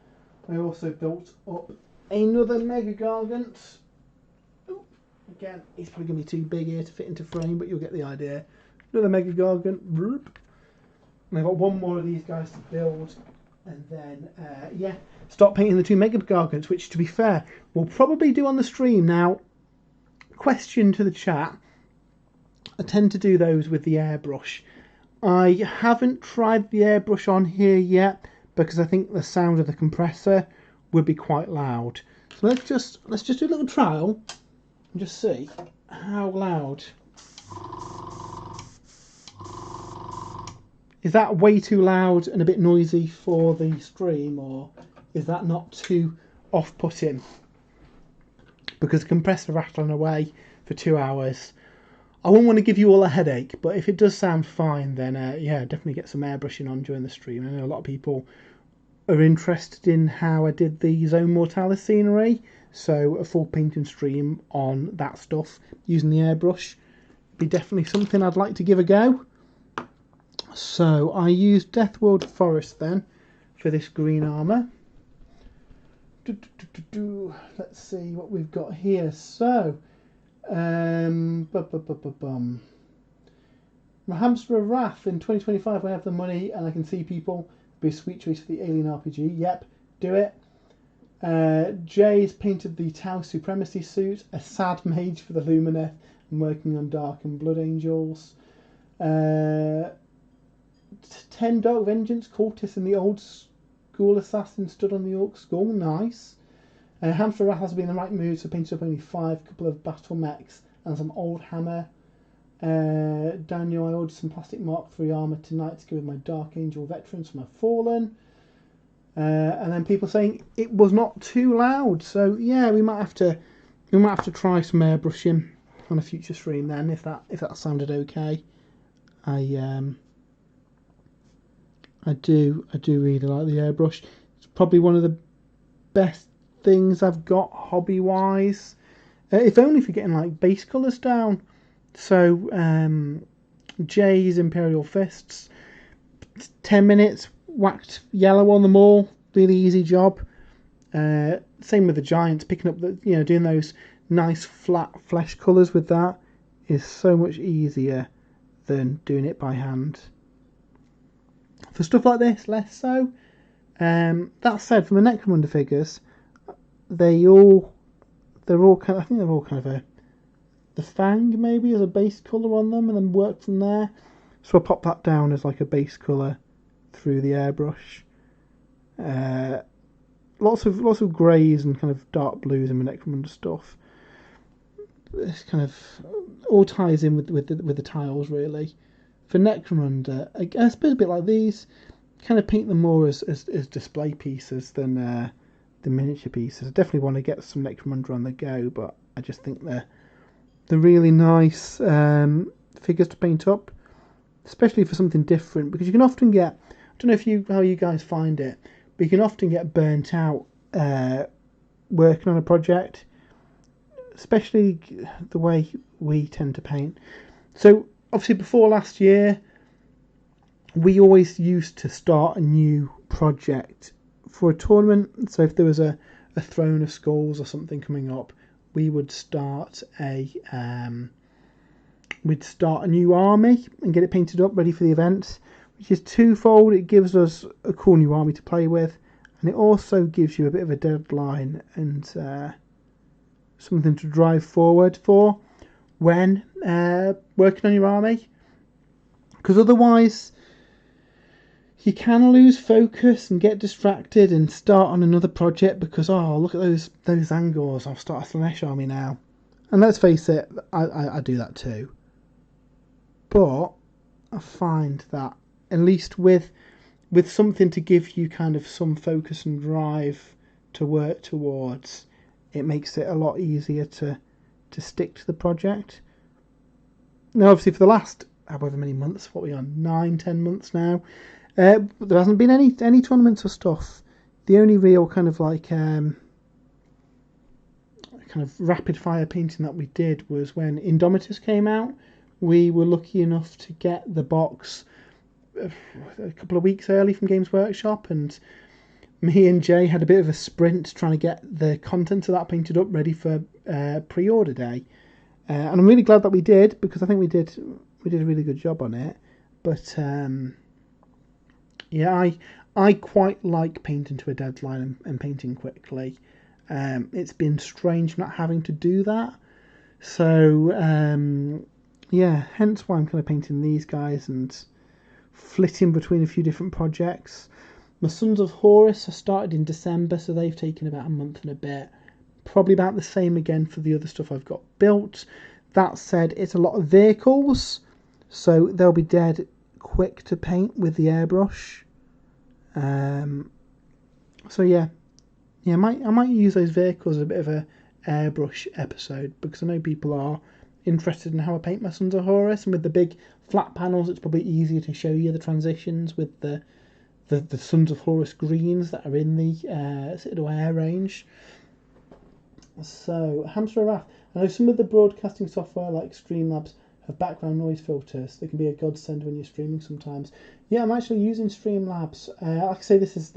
I also built up another Mega Gargant. Ooh, again, he's probably going to be too big here to fit into frame, but you'll get the idea. Another Mega Gargant. And I've got one more of these guys to build. And then, yeah, start painting the 2 Mega Gargants, which, to be fair, we'll probably do on the stream. Now, question to the chat. I tend to do those with the airbrush. I haven't tried the airbrush on here yet, because I think the sound of the compressor would be quite loud. So let's just do a little trial and just see how loud. Is that way too loud and a bit noisy for the stream, or is that not too off-putting? Because the compressor rattling away for 2 hours, I wouldn't want to give you all a headache, but if it does sound fine, then yeah, definitely get some airbrushing on during the stream. I know a lot of people are interested in how I did the Zone Mortalis scenery, so a full painting stream on that stuff using the airbrush would be definitely something I'd like to give a go. So I used Deathworld Forest then for this green armour. let's see what we've got here. So, my Hamster of Wrath in 2025. When I have the money and I can see people, be a sweet choice for the Alien RPG. Yep, do it. Jay's painted the Tau Supremacy suit, a sad mage for the Lumineth, and working on Dark and Blood Angels. 10 Dark Vengeance, Cultists and the old school assassin stood on the Orc skull. Nice. Hamster Wrath has been in the right mood, so painted up only 5, couple of battle mechs and some old hammer. Daniel, I ordered some plastic Mark III armour tonight to go with my Dark Angel veterans from my Fallen. And then people saying it was not too loud. So yeah, we might have to try some airbrushing on a future stream then, if that sounded okay. I do really like the airbrush. It's probably one of the best things I've got hobby wise. If only for getting like base colours down. So Jay's Imperial Fists, 10 minutes, whacked yellow on them all. Really easy job. Same with the Giants, picking up doing those nice flat flesh colours with that is so much easier than doing it by hand. For stuff like this, less so. That said, for the Necromunda figures, they're all kind of, I think they're all kind of the Fang maybe as a base colour on them, and then work from there. So I'll pop that down as like a base colour through the airbrush. Lots of greys and kind of dark blues in the Necromunda stuff. This kind of all ties in with the tiles really. For Necromunda, I suppose a bit like these, kind of paint them more as display pieces than the miniature pieces. I definitely want to get some Necromunda on the go, but I just think they're really nice figures to paint up, especially for something different, because you can often get, I don't know how you guys find it, but you can often get burnt out working on a project, especially the way we tend to paint. So obviously before last year, we always used to start a new project for a tournament. So if there was a Throne of Skulls or something coming up, we would start a new army and get it painted up ready for the event, which is twofold. It gives us a cool new army to play with, and it also gives you a bit of a deadline and something to drive forward for when working on your army, because otherwise you can lose focus and get distracted and start on another project because, oh, look at those angles, I'll start a Slanesh army now. And let's face it, I do that too. But I find that at least with something to give you kind of some focus and drive to work towards, it makes it a lot easier to stick to the project. Now, obviously, for the last however many months, what are we on, 9-10 months now, there hasn't been any tournaments or stuff. The only real kind of like kind of rapid fire painting that we did was when Indomitus came out. We were lucky enough to get the box a couple of weeks early from Games Workshop, and me and Jay had a bit of a sprint trying to get the contents of that painted up ready for pre-order day. And I'm really glad that we did, because I think we did a really good job on it. But yeah, I quite like painting to a deadline and painting quickly. It's been strange not having to do that. So yeah, hence why I'm kind of painting these guys and flitting between a few different projects. My Sons of Horus I started in December, so they've taken about a month and a bit. Probably about the same again for the other stuff I've got built. That said, it's a lot of vehicles, so they'll be dead quick to paint with the airbrush. So yeah, I might use those vehicles as a bit of a airbrush episode, because I know people are interested in how I paint my Sons of Horus, and with the big flat panels it's probably easier to show you the transitions with the Sons of Horus greens that are in the Citadel Air range. So, Hamster of Wrath. I know some of the broadcasting software like Streamlabs have background noise filters. They can be a godsend when you're streaming sometimes. Yeah, I'm actually using Streamlabs. Like I say, this is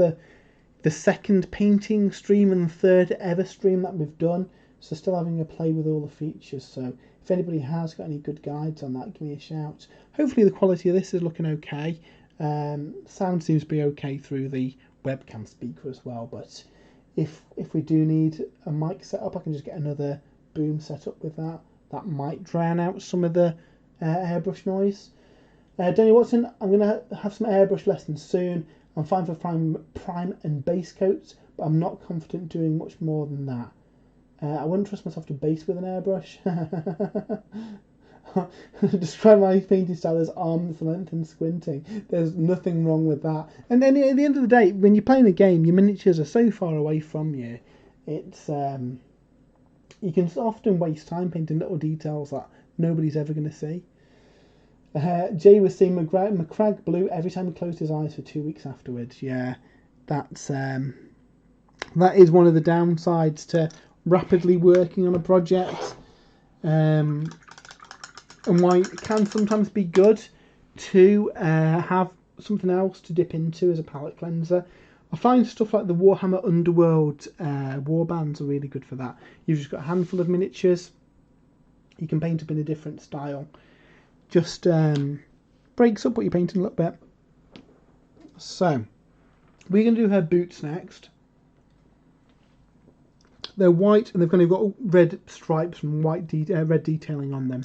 the second painting stream and the third ever stream that we've done. So still having a play with all the features. So if anybody has got any good guides on that, give me a shout. Hopefully the quality of this is looking okay. Sound seems to be okay through the webcam speaker as well. But if we do need a mic set up, I can just get another boom set up with that. That might drown out some of the airbrush noise. Danny Watson, I'm going to have some airbrush lessons soon. I'm fine for prime and base coats, but I'm not confident doing much more than that. I wouldn't trust myself to base with an airbrush. Describe my painting style as arm's length and squinting. There's nothing wrong with that. And then at the end of the day, when you're playing a game, your miniatures are so far away from you. It's you can often waste time painting little details that nobody's ever going to see. Jay was seeing McCrag blue every time he closed his eyes for 2 weeks afterwards. Yeah, that is one of the downsides to rapidly working on a project, and why it can sometimes be good to have something else to dip into as a palette cleanser. I find stuff like the Warhammer Underworld warbands are really good for that. You've just got a handful of miniatures. You can paint up in a different style. Just breaks up what you're painting a little bit. So, we're going to do her boots next. They're white and they've kind of got red stripes and red detailing on them.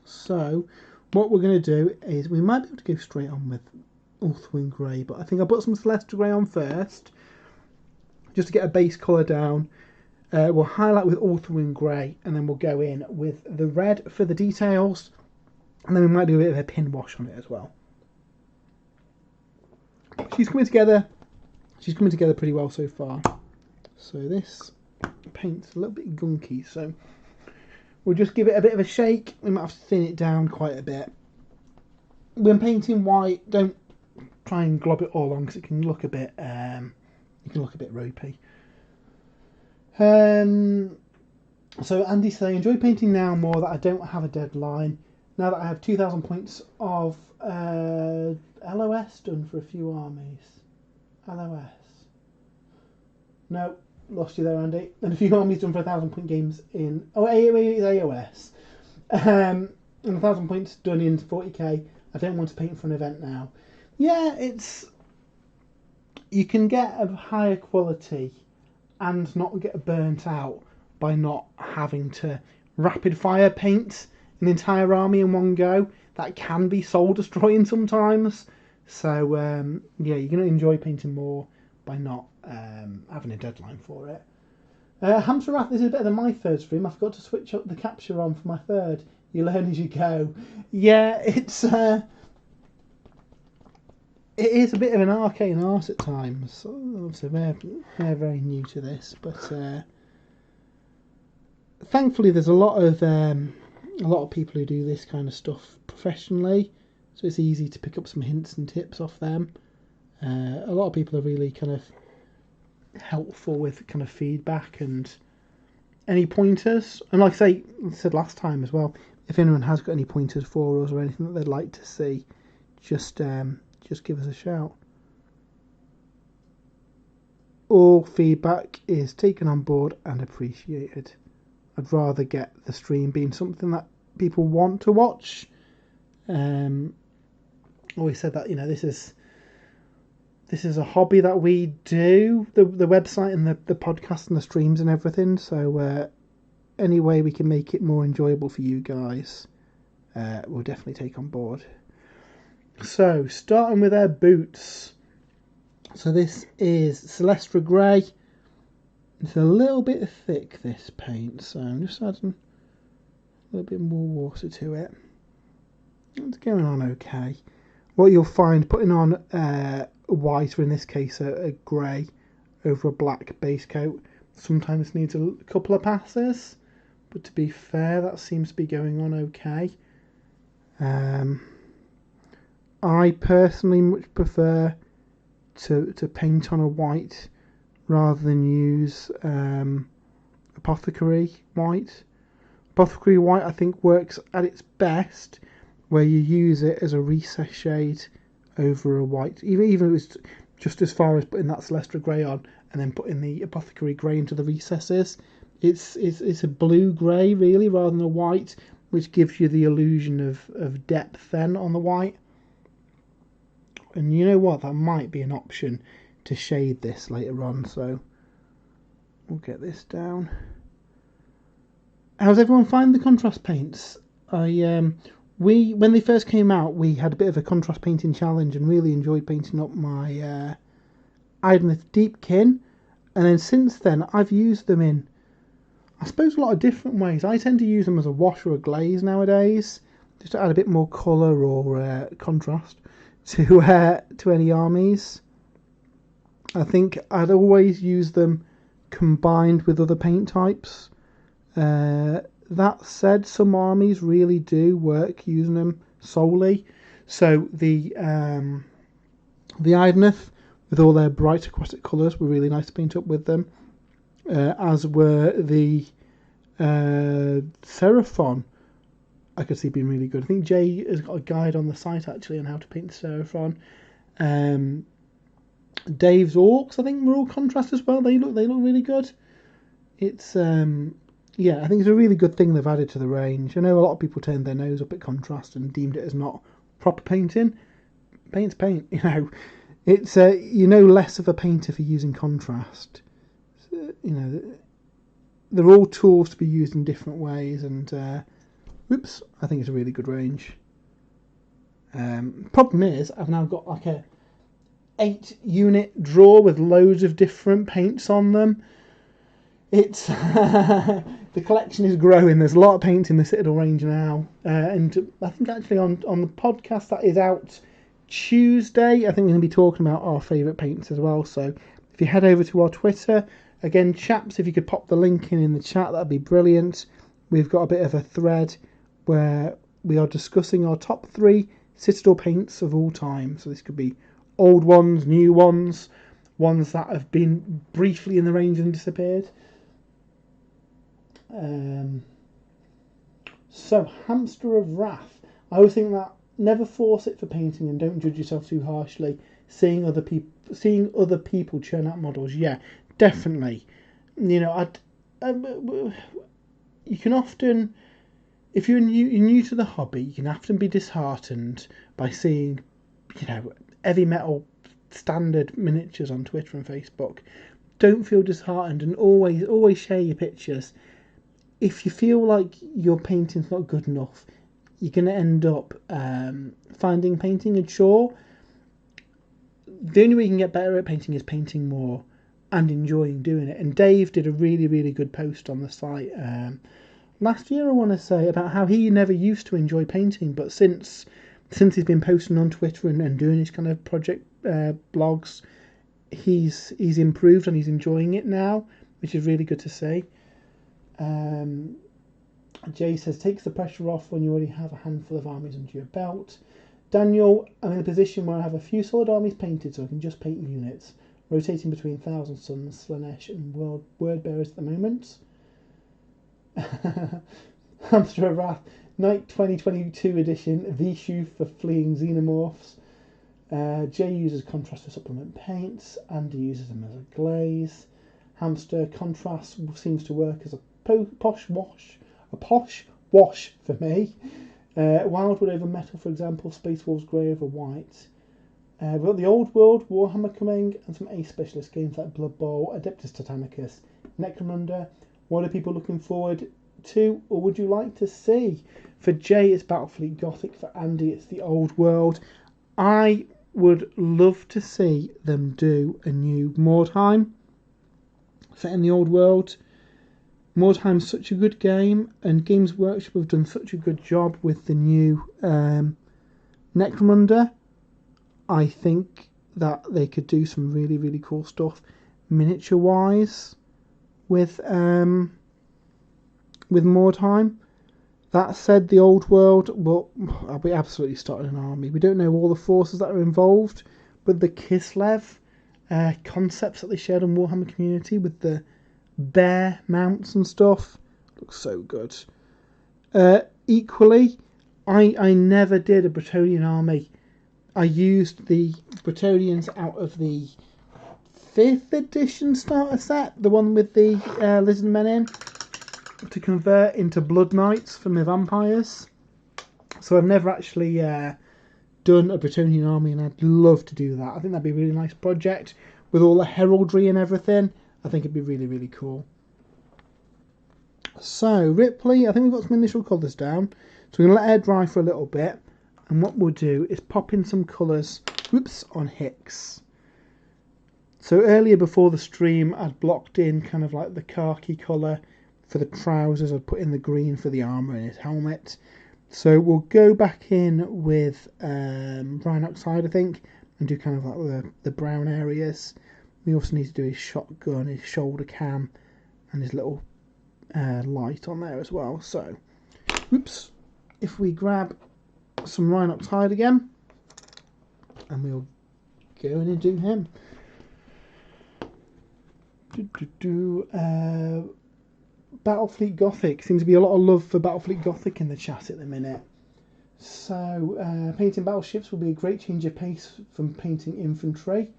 So, what we're going to do is, we might be able to go straight on with Ulthwin Grey, but I think I'll put some Celestial Grey on first, just to get a base colour down. We'll highlight with Ulthwin Grey, and then we'll go in with the red for the details, and then we might do a bit of a pin wash on it as well. She's coming together pretty well so far. So this paint's a little bit gunky, so we'll just give it a bit of a shake. We might have to thin it down quite a bit. When painting white, don't try and glob it all on, because it can look a bit ropey. So Andy's saying, enjoy painting now more that I don't have a deadline. Now that I have 2,000 points of LOS done for a few armies. LOS. No, lost you there, Andy. And a few armies done for 1,000 point games in... Oh, it's AOS. And 1,000 points done in 40k. I don't want to paint for an event now. Yeah, it's... You can get a higher quality and not get burnt out by not having to rapid fire paint an entire army in one go. That can be soul destroying sometimes. So yeah, you're going to enjoy painting more by not having a deadline for it. Hamster Wrath, this is better than my third stream. I forgot to switch up the capture on for my third. You learn as you go. Yeah, it is a bit of an arcane art at times. So they're very new to this, but thankfully there's a lot of people who do this kind of stuff professionally, so it's easy to pick up some hints and tips off them. A lot of people are really kind of helpful with kind of feedback and any pointers. And like I said last time as well, if anyone has got any pointers for us or anything that they'd like to see, just give us a shout. All feedback is taken on board and appreciated. I'd rather get the stream being something that people want to watch. Always said that, this is a hobby that we do, the website and the podcast and the streams and everything. So any way we can make it more enjoyable for you guys, we'll definitely take on board. So starting with our boots. So this is Celestra Grey. It's a little bit thick, this paint, so I'm just adding a little bit more water to it. It's going on okay. What you'll find putting on white, or in this case a grey, over a black base coat sometimes needs a couple of passes, but to be fair, that seems to be going on okay. I personally much prefer to paint on a white rather than use Apothecary white. Apothecary white, I think, works at its best where you use it as a recess shade over a white. Even if it's just as far as putting that Celestra grey on and then putting the Apothecary grey into the recesses. It's a blue grey really rather than a white, which gives you the illusion of depth then on the white. And you know what, that might be an option to shade this later on, so we'll get this down. How's everyone find the contrast paints? When they first came out, we had a bit of a contrast painting challenge and really enjoyed painting up my Idoneth Deepkin, and then since then I've used them in, I suppose, a lot of different ways. I tend to use them as a wash or a glaze nowadays, just to add a bit more colour or contrast to any armies. I think I'd always use them combined with other paint types. That said, some armies really do work using them solely. So the Idoneth, with all their bright aquatic colours, were really nice to paint up with them. As were the Seraphon. I could see being really good. I think Jay has got a guide on the site actually on how to paint the Seraphon. Dave's Orcs, I think, were all contrast as well. They look really good. It's yeah, I think it's a really good thing they've added to the range. I know a lot of people turned their nose up at contrast and deemed it as not proper painting. Paint's paint, you know. It's less of a painter for using contrast. They're all tools to be used in different ways, and I think it's a really good range. Problem is, I've now got like a 8-unit drawer with loads of different paints on them. It's the collection is growing. There's a lot of paint in the Citadel range now, and I think actually on the podcast that is out Tuesday, I think we're going to be talking about our favourite paints as well. So if you head over to our Twitter, again, chaps, if you could pop the link in the chat, that'd be brilliant. We've got a bit of a thread where we are discussing our top 3 Citadel paints of all time. So this could be old ones, new ones, ones that have been briefly in the range and disappeared. So Hamster of Wrath. I always think that never force it for painting and don't judge yourself too harshly. Seeing other people churn out models, yeah, definitely. You know, you can often, if you're new to the hobby, you can often be disheartened by seeing, heavy metal standard miniatures on Twitter and Facebook. Don't feel disheartened, and always share your pictures. If you feel like your painting's not good enough, you're going to end up finding painting a chore. The only way you can get better at painting is painting more and enjoying doing it. And Dave did a really, really good post on the site last year, I want to say, about how he never used to enjoy painting, but since he's been posting on Twitter and doing his kind of project blogs, he's improved and he's enjoying it now, which is really good to see. Jay says, takes the pressure off when you already have a handful of armies under your belt. Daniel, I'm in a position where I have a few solid armies painted, so I can just paint units, rotating between Thousand Suns, Slanesh and Word Bearers at the moment. Hamster of Wrath, Night 2022 edition, Vishu for fleeing xenomorphs. Jay uses contrast to supplement paints. Andy uses them as a glaze. Hamster, contrast seems to work as a posh wash for me. Wildwood over metal, for example. Space Wolves grey over white. We've got the Old World, Warhammer coming, and some Ace specialist games like Blood Bowl, Adeptus Titanicus, Necromunda. What are people looking forward to, or would you like to see? For Jay, it's Battlefleet Gothic. For Andy, it's the Old World. I would love to see them do a new Mordheim set in the Old World. Mordheim's such a good game, and Games Workshop have done such a good job with the new Necromunda. I think that they could do some really, really cool stuff miniature-wise with Mordheim. That said, the Old World, well, I'll be absolutely starting an army. We don't know all the forces that are involved, but the Kislev concepts that they shared on Warhammer Community with the bear mounts and stuff looks so good. Equally, I never did a Bretonnian army. I used the Bretonnians out of the 5th edition starter set, the one with the lizard men in, to convert into Blood Knights for my vampires. So I've never actually done a Bretonnian army, and I'd love to do that. I think that'd be a really nice project with all the heraldry and everything. I think it'd be really, really cool. So Ripley, I think we've got some initial colours down. So we're going to let air dry for a little bit, and what we'll do is pop in some colours, on Hicks. So earlier before the stream, I'd blocked in kind of like the khaki colour for the trousers. I'd put in the green for the armour and his helmet. So we'll go back in with Rhine Oxide, I think, and do kind of like the brown areas. We also need to do his shotgun, his shoulder cam, and his little light on there as well. So, if we grab some Rhine Oxide again, and we'll go in and do him. Battlefleet Gothic. Seems to be a lot of love for Battlefleet Gothic in the chat at the minute. So, painting battleships will be a great change of pace from painting infantry.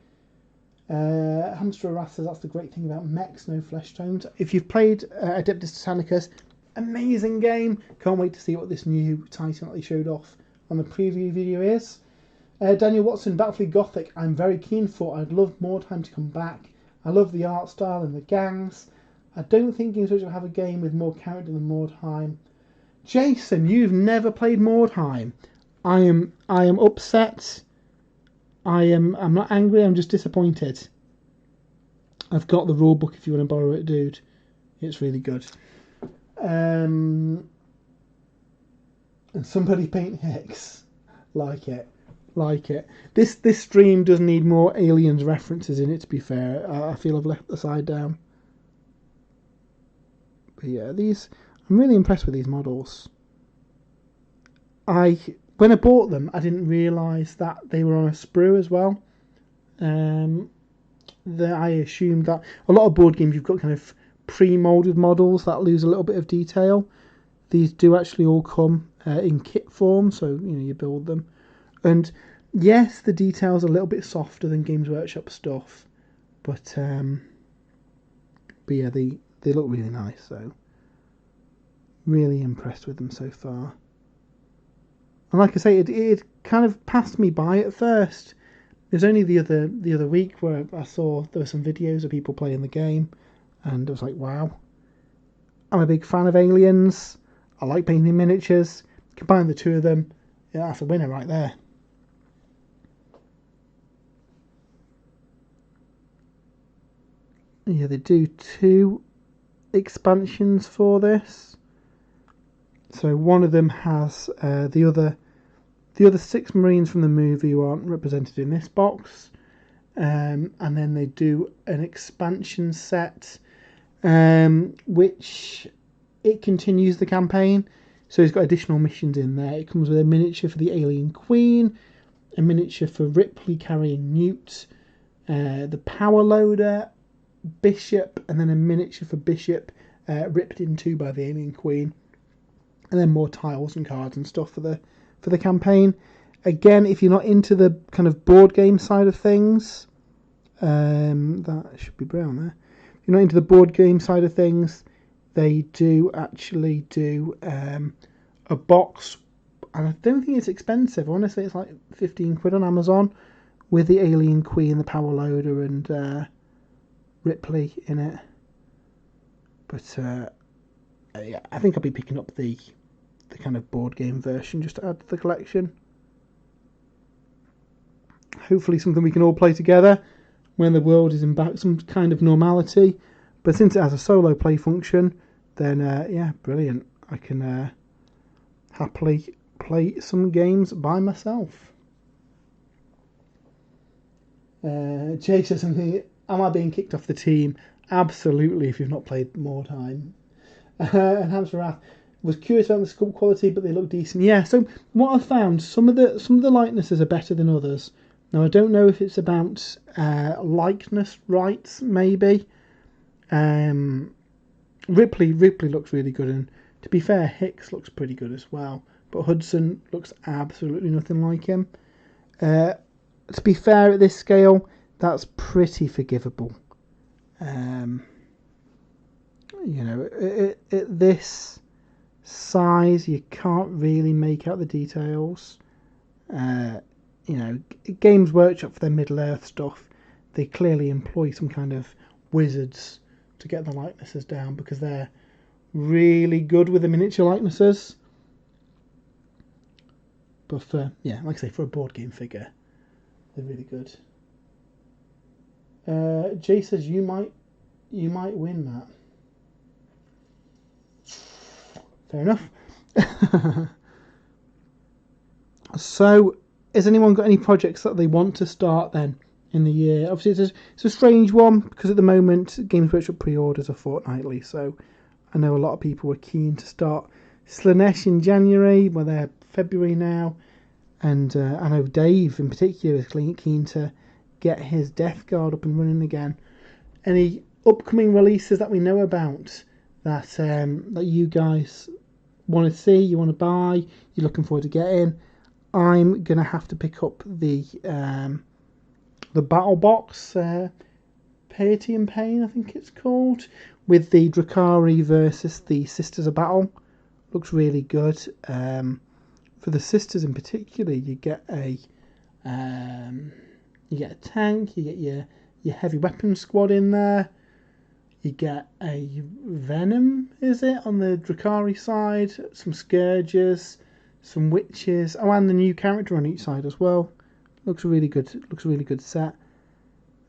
Hamster Wrath says that's the great thing about mechs, no flesh tones. If you've played Adeptus Titanicus, amazing game. Can't wait to see what this new Titan that they showed off on the preview video is. Daniel Watson, Battlefleet Gothic, I'm very keen for. I'd love more time to come back. I love the art style and the gangs. I don't think Games Workshop will have a game with more character than Mordheim. Jason, you've never played Mordheim. I am upset. I'm not angry, I'm just disappointed. I've got the rule book if you want to borrow it, dude. It's really good. And somebody paint Hicks. Like it. This stream does need more Aliens references in it, to be fair. I feel I've left the side down. But yeah, I'm really impressed with these models. When I bought them, I didn't realise that they were on a sprue as well. I assumed that a lot of board games you've got kind of pre-moulded models that lose a little bit of detail. These do actually all come in kit form, so you build them. And yes, the detail's a little bit softer than Games Workshop stuff, but yeah, they look really nice. So really impressed with them so far. And like I say, it kind of passed me by at first. It was only the other week where I saw there were some videos of people playing the game, and I was like, wow. I'm a big fan of Aliens. I like painting miniatures. Combine the two of them, yeah, that's a winner right there. Yeah, they do 2 expansions for this. So one of them has the other 6 Marines from the movie who aren't represented in this box, and then they do an expansion set, which it continues the campaign. So it's got additional missions in there. It comes with a miniature for the Alien Queen, a miniature for Ripley carrying Newt, the power loader, Bishop, and then a miniature for Bishop ripped in two by the Alien Queen. And then more tiles and cards and stuff for the campaign. Again, if you're not into the kind of board game side of things, that should be brown there. If you're not into the board game side of things, they do actually do a box, and I don't think it's expensive. I want to say it's like 15 quid on Amazon with the Alien Queen, the power loader, and Ripley in it. But yeah, I think I'll be picking up the kind of board game version just to add to the collection. Hopefully something we can all play together when the world is in back some kind of normality. But since it has a solo play function, then yeah, brilliant. I can happily play some games by myself. Jay says something, am I being kicked off the team? Absolutely, if you've not played more time. And Hamster Wrath was curious about the sculpt quality, but they look decent. Yeah, so what I've found, some of the likenesses are better than others. Now, I don't know if it's about likeness rights, maybe. Ripley looks really good, and to be fair, Hicks looks pretty good as well. But Hudson looks absolutely nothing like him. To be fair, at this scale, that's pretty forgivable. You know, at this size, you can't really make out the details. You know, Games Workshop for their Middle Earth stuff, they clearly employ some kind of wizards to get the likenesses down because they're really good with the miniature likenesses. But for, yeah, like I say, for a board game figure, they're really good. Jay says you might win that. Fair enough. So, has anyone got any projects that they want to start then in the year? Obviously, it's a strange one because at the moment Games Workshop pre-orders are fortnightly. So, I know a lot of people were keen to start Slanesh in January, well they're February now, and I know Dave in particular is keen to get his Death Guard up and running again. Any upcoming releases that we know about that that you guys want to see, you want to buy, you're looking forward to getting? I'm gonna have to pick up the battle box, Piety and Pain, I think it's called, with the Drakari versus the Sisters of Battle. Looks really good. For the Sisters in particular, you get a tank, you get your heavy weapon squad in there. You get a Venom, is it, on the Drakari side? Some Scourges, some Witches. Oh, and the new character on each side as well. Looks a really good set.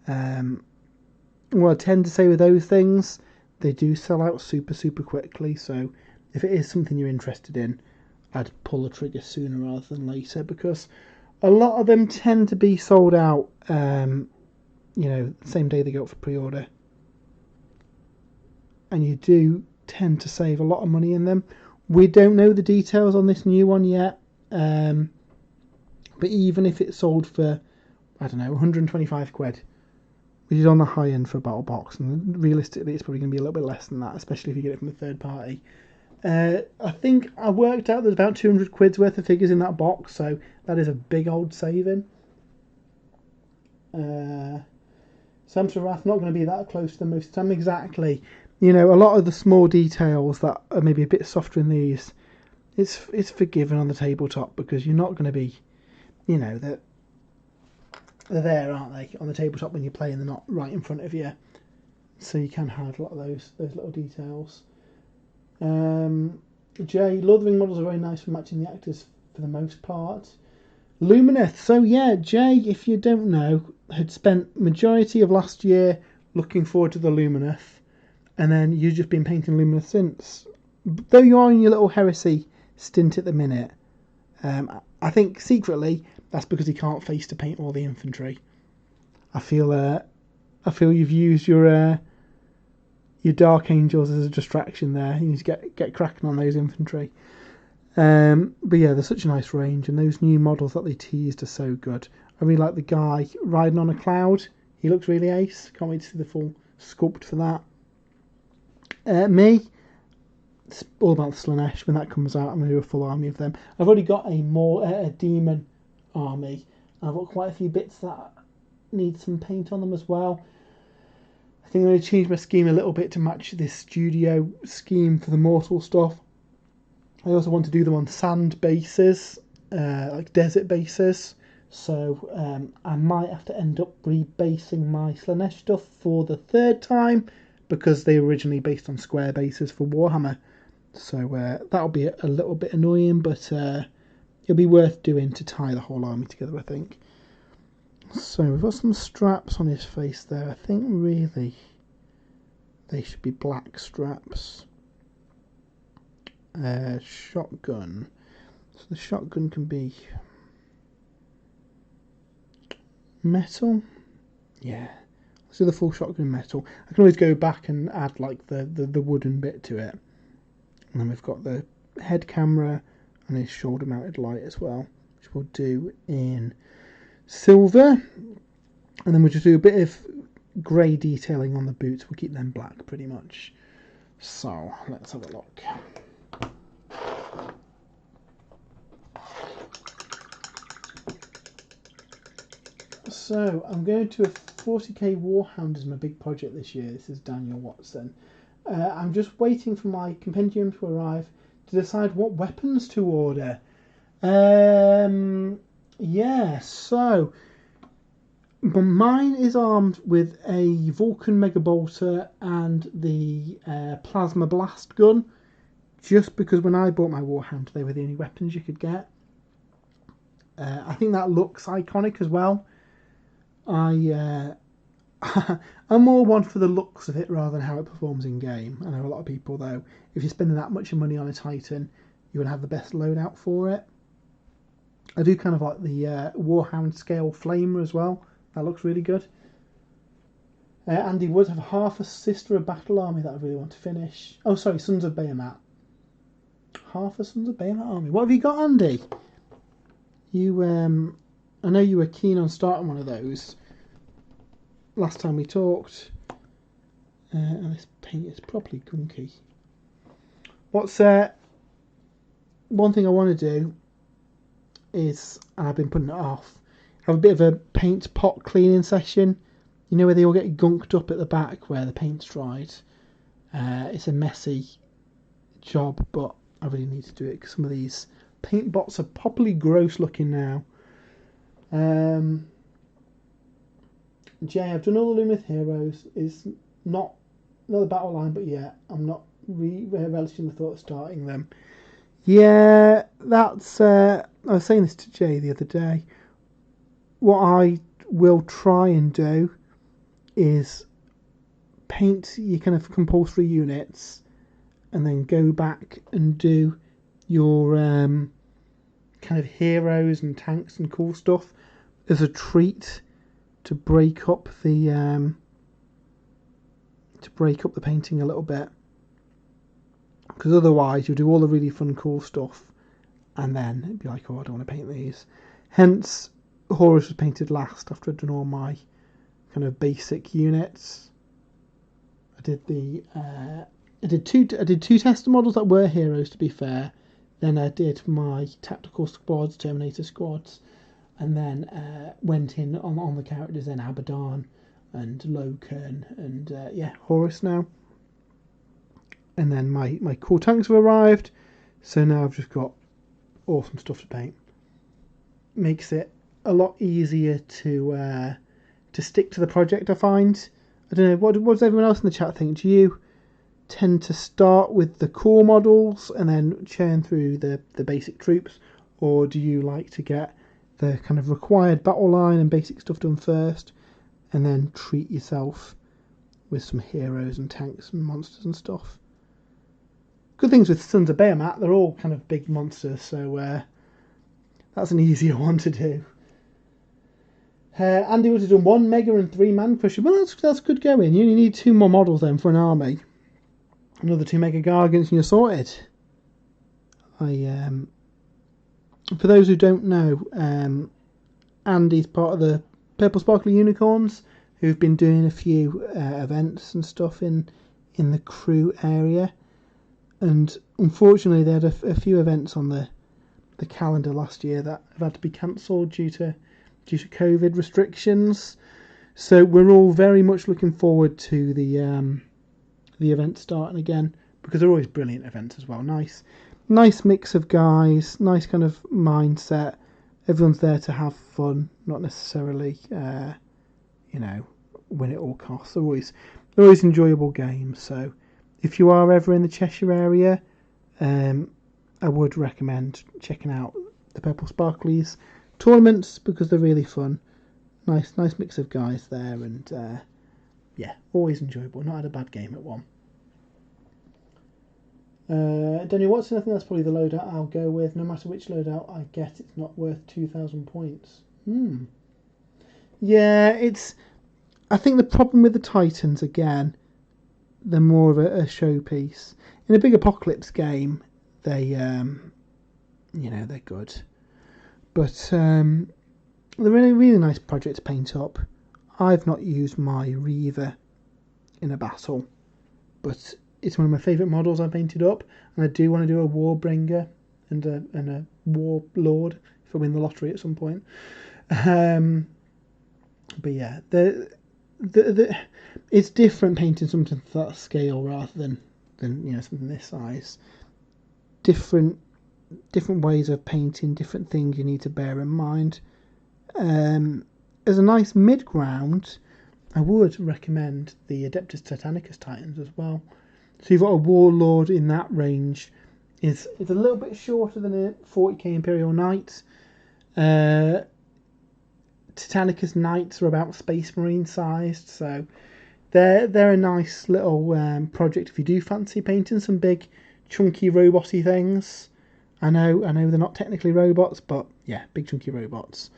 What I tend to say with those things, they do sell out super quickly. So if it is something you're interested in, I'd pull the trigger sooner rather than later because a lot of them tend to be sold out. You know, the same day they go up for pre-order. And you do tend to save a lot of money in them. We don't know the details on this new one yet, but even if it's sold for, I don't know, 125 quid, which is on the high end for a battle box, and realistically it's probably going to be a little bit less than that, especially if you get it from a third party. I think I worked out there's about 200 quid's worth of figures in that box, so that is a big old saving. Samson Wrath not going to be that close to them most of the time. Exactly. You know, a lot of the small details that are maybe a bit softer in these, it's forgiven on the tabletop because you're not going to be, you know, they're there, aren't they, on the tabletop when you're playing, they're not right in front of you. So you can hide a lot of those little details. Jay, Lord of the Ring models are very nice for matching the actors for the most part. Lumineth. So yeah, Jay, if you don't know, had spent majority of last year looking forward to the Lumineth. And then you've just been painting Lumineth since. Though you are in your little heresy stint at the minute, I think secretly that's because he can't face to paint all the infantry. I feel you've used your Dark Angels as a distraction there. You need to get cracking on those infantry. But yeah, they're such a nice range, and those new models that they teased are so good. I really like the guy riding on a cloud. He looks really ace. Can't wait to see the full sculpt for that. Me, it's all about Slanesh. When that comes out, I'm going to do a full army of them. I've already got a demon army. I've got quite a few bits that need some paint on them as well. I think I'm going to change my scheme a little bit to match this studio scheme for the mortal stuff. I also want to do them on sand bases, like desert bases. So I might have to end up rebasing my Slanesh stuff for the third time, because they were originally based on square bases for Warhammer. So that'll be a little bit annoying, but it'll be worth doing to tie the whole army together, I think. So we've got some straps on his face there. I think really they should be black straps. Shotgun. So the shotgun can be metal. Yeah. Let's do the full shotgun metal. I can always go back and add like the wooden bit to it. And then we've got the head camera and his shoulder mounted light as well, which we'll do in silver. And then we'll just do a bit of grey detailing on the boots. We'll keep them black pretty much. So let's have a look. So I'm going to a 40k Warhound as my big project this year. This is Daniel Watson. I'm just waiting for my compendium to arrive to decide what weapons to order. So mine is armed with a Vulcan Mega Bolter and the Plasma Blast gun, just because when I bought my Warhound, they were the only weapons you could get. I think that looks iconic as well. I'm more one for the looks of it rather than how it performs in game. I know a lot of people, though, if you're spending that much money on a Titan, you would have the best loadout for it. I do kind of like the Warhound scale flamer as well. That looks really good. Andy would have half a Sister of Battle army that I really want to finish. Oh, sorry, Sons of Bahamut. Half a Sons of Bahamut army. What have you got, Andy? You, I know you were keen on starting one of those last time we talked. And this paint is properly gunky. What's one thing I want to do is, and I've been putting it off, have a bit of a paint pot cleaning session. You know where they all get gunked up at the back where the paint's dried. It's a messy job, but I really need to do it because some of these paint bots are properly gross looking now. Jay, I've done all the Lumith Heroes. It's not the battle line, but yeah, I'm not relishing the thought of starting them. Yeah, that's. I was saying this to Jay the other day. What I will try and do is paint your kind of compulsory units, and then go back and do your kind of heroes and tanks and cool stuff as a treat to break up the painting a little bit, because otherwise you'll do all the really fun cool stuff and then it'd be like, oh, I don't want to paint these. Hence Horus was painted last after I'd done all my kind of basic units. I did two tester models that were heroes, to be fair. Then I did my tactical squads, Terminator squads, and then went in on the characters then Abaddon and Loken and Horus now. And then my cool tanks have arrived, so now I've just got awesome stuff to paint. Makes it a lot easier to stick to the project, I find. I don't know, what does everyone else in the chat think? Do you tend to start with the core models and then churn through the basic troops, or do you like to get the kind of required battle line and basic stuff done first and then treat yourself with some heroes and tanks and monsters and stuff? Good things with Sons of Bahamut, they're all kind of big monsters, so that's an easier one to do. Andy would have done 1 mega and 3 man crusher. Well, that's good going. You only need 2 more models then for an army. Another 2 mega gargants and you're sorted. For those who don't know, Andy's part of the Purple Sparkly Unicorns, who've been doing a few events and stuff in the crew area. And unfortunately, they had a few events on the calendar last year that have had to be cancelled due to COVID restrictions. So we're all very much looking forward to the event starting again, because they're always brilliant events as well. Nice mix of guys, nice kind of mindset. Everyone's there to have fun, not necessarily win at all costs. They're always enjoyable games. So if you are ever in the Cheshire area, I would recommend checking out the Purple Sparklies tournaments, because they're really fun. Nice mix of guys there, and always enjoyable. Not had a bad game at one. Daniel Watson, I think that's probably the loadout I'll go with. No matter which loadout I get, it's not worth 2,000 points. Yeah, I think the problem with the Titans, again, they're more of a showpiece. In a big Apocalypse game, they're good. But they're a really nice project to paint up. I've not used my Reaver in a battle, but it's one of my favourite models I painted up, and I do want to do a Warbringer and a Warlord if I win the lottery at some point. But yeah, the it's different painting something to that scale rather than something this size. Different ways of painting, different things you need to bear in mind. As a nice mid ground, I would recommend the Adeptus Titanicus Titans as well. So you've got a Warlord in that range. It's a little bit shorter than a 40k Imperial Knight. Titanicus Knights are about Space Marine sized, so they're a nice little project if you do fancy painting some big, chunky, roboty things. I know they're not technically robots, but yeah, big chunky robots.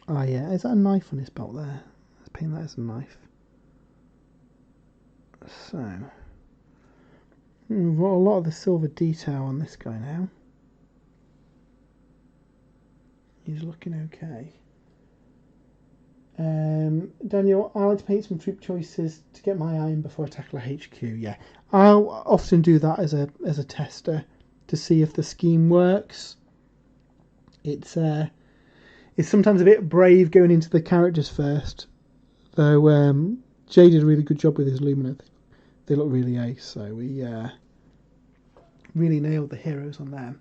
Oh yeah, is that a knife on his belt there? Let's paint that as a knife. So, we've got a lot of the silver detail on this guy now. He's looking okay. Daniel, I like to paint some troop choices to get my eye in before I tackle a HQ. Yeah, I'll often do that as a tester to see if the scheme works. It's sometimes a bit brave going into the characters first, though. Jay did a really good job with his Lumina. They look really ace, so we really nailed the heroes on them.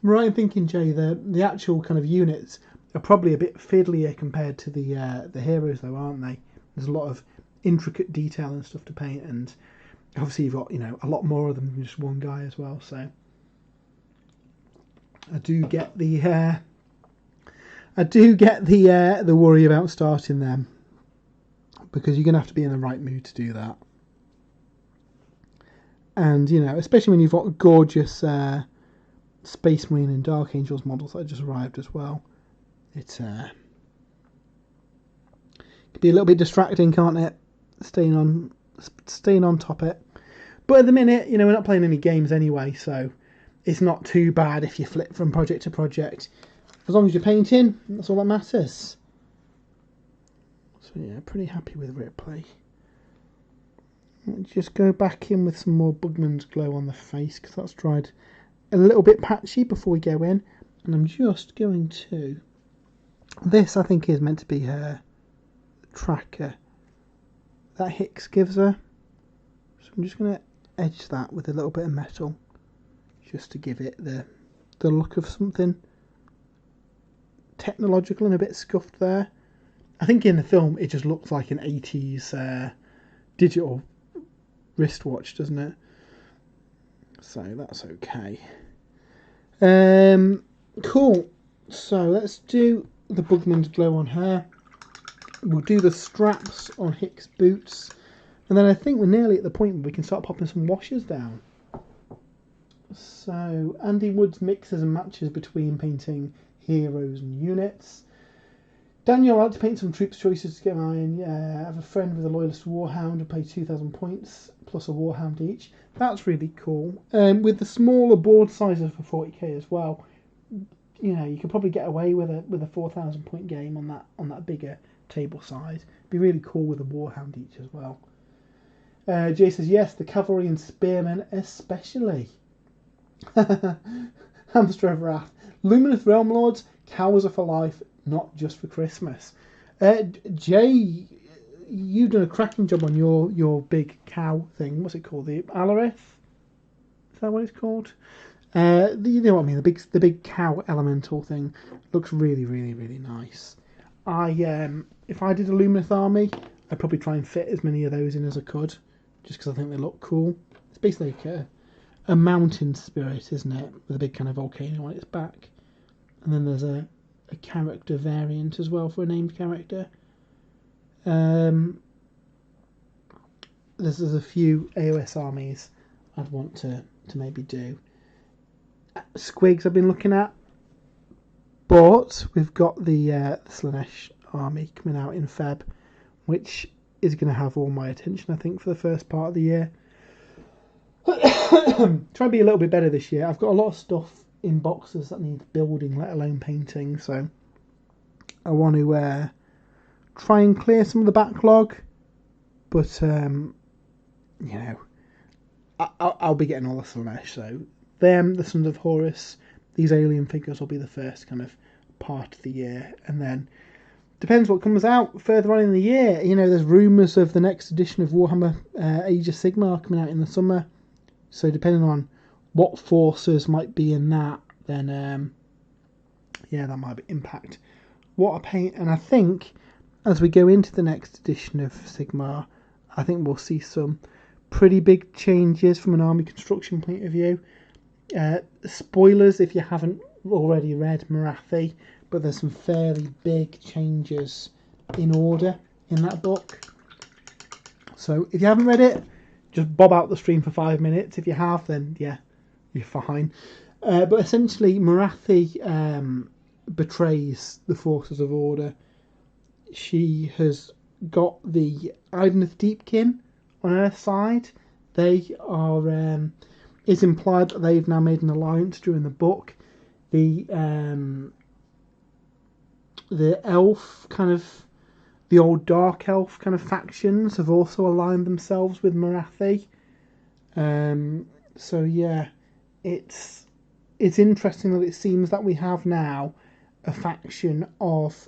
Right, I'm thinking, Jay, the actual kind of units are probably a bit fiddlier compared to the heroes, though, aren't they? There's a lot of intricate detail and stuff to paint, and obviously you've got a lot more of them than just one guy as well. So I do get the worry about starting them, because you're gonna have to be in the right mood to do that, and especially when you've got gorgeous Space Marine and Dark Angels models that have just arrived as well. It can be a little bit distracting, can't it? Staying on top it. But at the minute, we're not playing any games anyway, so it's not too bad if you flip from project to project. As long as you're painting, that's all that matters. So yeah, pretty happy with Ripley. Let's just go back in with some more Bugman's Glow on the face, because that's dried a little bit patchy before we go in. And I'm just going to... This, I think, is meant to be her tracker that Hicks gives her. So I'm just going to edge that with a little bit of metal, just to give it the look of something technological and a bit scuffed there. I think in the film it just looks like an 80s digital wristwatch, doesn't it? So that's okay. Cool. So let's do the Bugman's Glow on her. We'll do the straps on Hicks' boots, and then I think we're nearly at the point where we can start popping some washers down. So Andy Wood's mixes and matches between painting heroes and units. Daniel, I like to paint some troops choices to get my in. Yeah, I have a friend with a loyalist warhound who pay 2,000 points plus a warhound each. That's really cool. With the smaller board sizes for 40k as well, you could probably get away with a 4,000 point game on that bigger table size. Be really cool with a warhound each as well. Jay says yes, the cavalry and spearmen especially. Hamster of Wrath. Luminous Realm Lords, cows are for life, not just for Christmas. Jay, you've done a cracking job on your big cow thing. What's it called? The Alarith? Is that what it's called? You know what I mean? The big cow elemental thing looks really, really, really nice. If I did a Luminous army, I'd probably try and fit as many of those in as I could, just because I think they look cool. It's basically like a mountain spirit, isn't it? With a big kind of volcano on its back. And then there's a character variant as well for a named character. There's a few AOS armies I'd want to maybe do. Squigs I've been looking at, but we've got the Slaanesh army coming out in Feb, which is going to have all my attention, I think, for the first part of the year. Try and be a little bit better this year. I've got a lot of stuff in boxes that need building, let alone painting, so I want to try and clear some of the backlog, but I'll be getting all the Slaanesh, so them, the Sons of Horus, these alien figures will be the first kind of part of the year, and then depends what comes out further on in the year. You know, there's rumours of the next edition of Warhammer Age of Sigmar coming out in the summer. So depending on what forces might be in that, then that might impact what I paint. And I think as we go into the next edition of Sigmar, I think we'll see some pretty big changes from an army construction point of view. Spoilers if you haven't already read Marathi, but there's some fairly big changes in order in that book. So if you haven't read it, just bob out the stream for 5 minutes. If you have, then yeah, you're fine. But essentially, Marathi betrays the forces of order. She has got the Idoneth Deepkin on her side. They are. It's implied that they've now made an alliance during the book. The elf kind of, the old dark elf kind of factions have also aligned themselves with Marathi. So yeah, it's interesting that it seems that we have now a faction of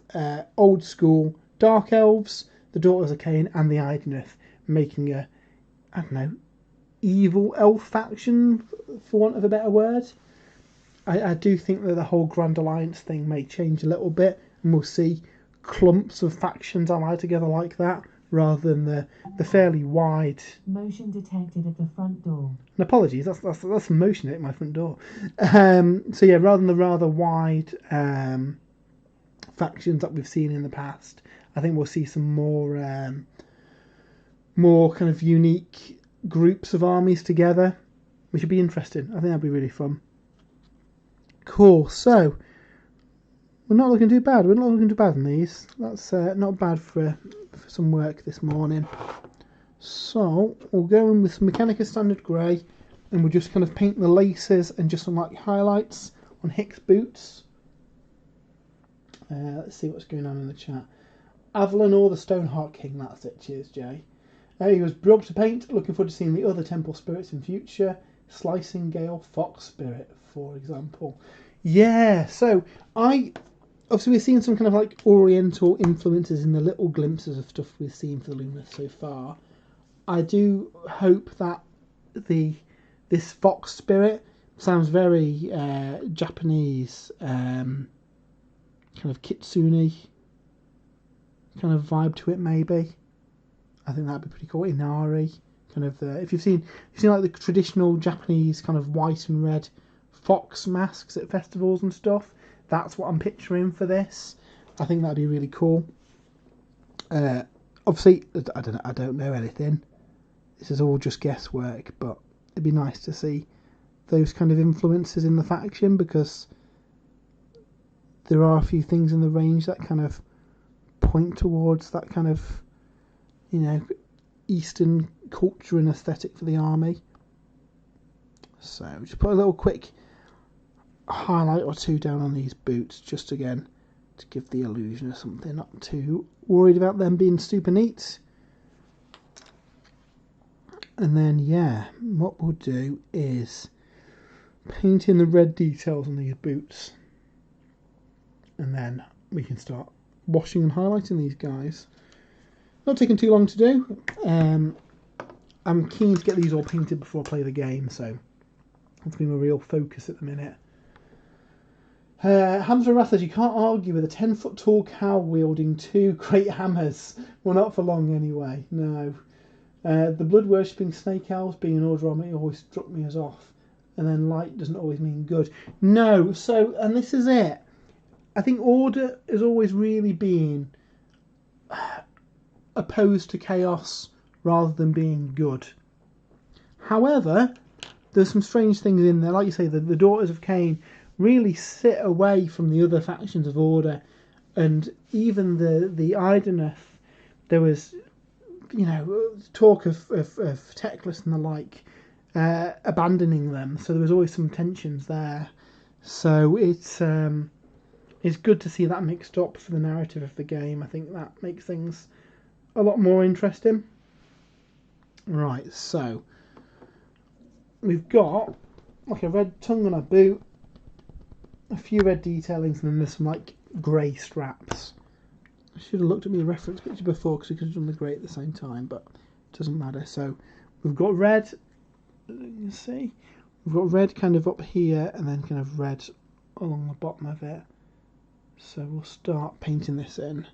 old school dark elves, the Daughters of Cain, and the Idoneth, making a, I don't know, evil elf faction, for want of a better word. I do think that the whole Grand Alliance thing may change a little bit, and we'll see clumps of factions allied together like that, rather than the fairly wide... Motion detected at the front door. And apologies, that's motion at my front door. So yeah, rather than the rather wide factions that we've seen in the past, I think we'll see some more kind of unique groups of armies together, which would be interesting. I think that'd be really fun. Cool. So we're not looking too bad. We're not looking too bad in these. That's not bad for some work this morning. So we'll go in with some Mechanica Standard Grey, and we'll just kind of paint the laces and just some like highlights on Hicks boots. Let's see what's going on in the chat. Avalon or the Stoneheart King. That's it. Cheers, Jay. He was brilliant to paint. Looking forward to seeing the other temple spirits in future. Slicing Gale Fox Spirit, for example. Yeah, so obviously we've seen some kind of like Oriental influences in the little glimpses of stuff we've seen for the Luminous so far. I do hope that this Fox Spirit sounds very Japanese, kind of kitsune kind of vibe to it. Maybe I think that'd be pretty cool. Inari. Kind of if you've seen like the traditional Japanese kind of white and red fox masks at festivals and stuff, that's what I'm picturing for this. I think that'd be really cool. Obviously, I don't know anything. This is all just guesswork, but it'd be nice to see those kind of influences in the faction, because there are a few things in the range that kind of point towards that kind of, you know, Eastern culture and aesthetic for the army. So just put a little quick highlight or two down on these boots, just again to give the illusion of something. Not too worried about them being super neat. And then yeah, what we'll do is paint in the red details on these boots, and then we can start washing and highlighting these guys. Not taking too long to do. I'm keen to get these all painted before I play the game, so that's been my real focus at the minute. Hamza Rath says, you can't argue with a 10-foot tall cow wielding 2 great hammers. Well, not for long anyway, no. The blood worshipping snake owls being an order army always struck me as off, and then light doesn't always mean good. No, so, and this is it. I think order has always really been opposed to chaos rather than being good. However, there's some strange things in there. Like you say, the Daughters of Cain really sit away from the other factions of order, and even the Idoneth, there was, you know, talk of Teclis and the like abandoning them, so there was always some tensions there. So it's good to see that mixed up for the narrative of the game. I think that makes things a lot more interesting. Right, so we've got like a red tongue on a boot, a few red detailings, and then there's some like grey straps. I should have looked at my reference picture before because we could have done the grey at the same time, but it doesn't matter. So we've got red, you can see, we've got red kind of up here and then kind of red along the bottom of it. So we'll start painting this in.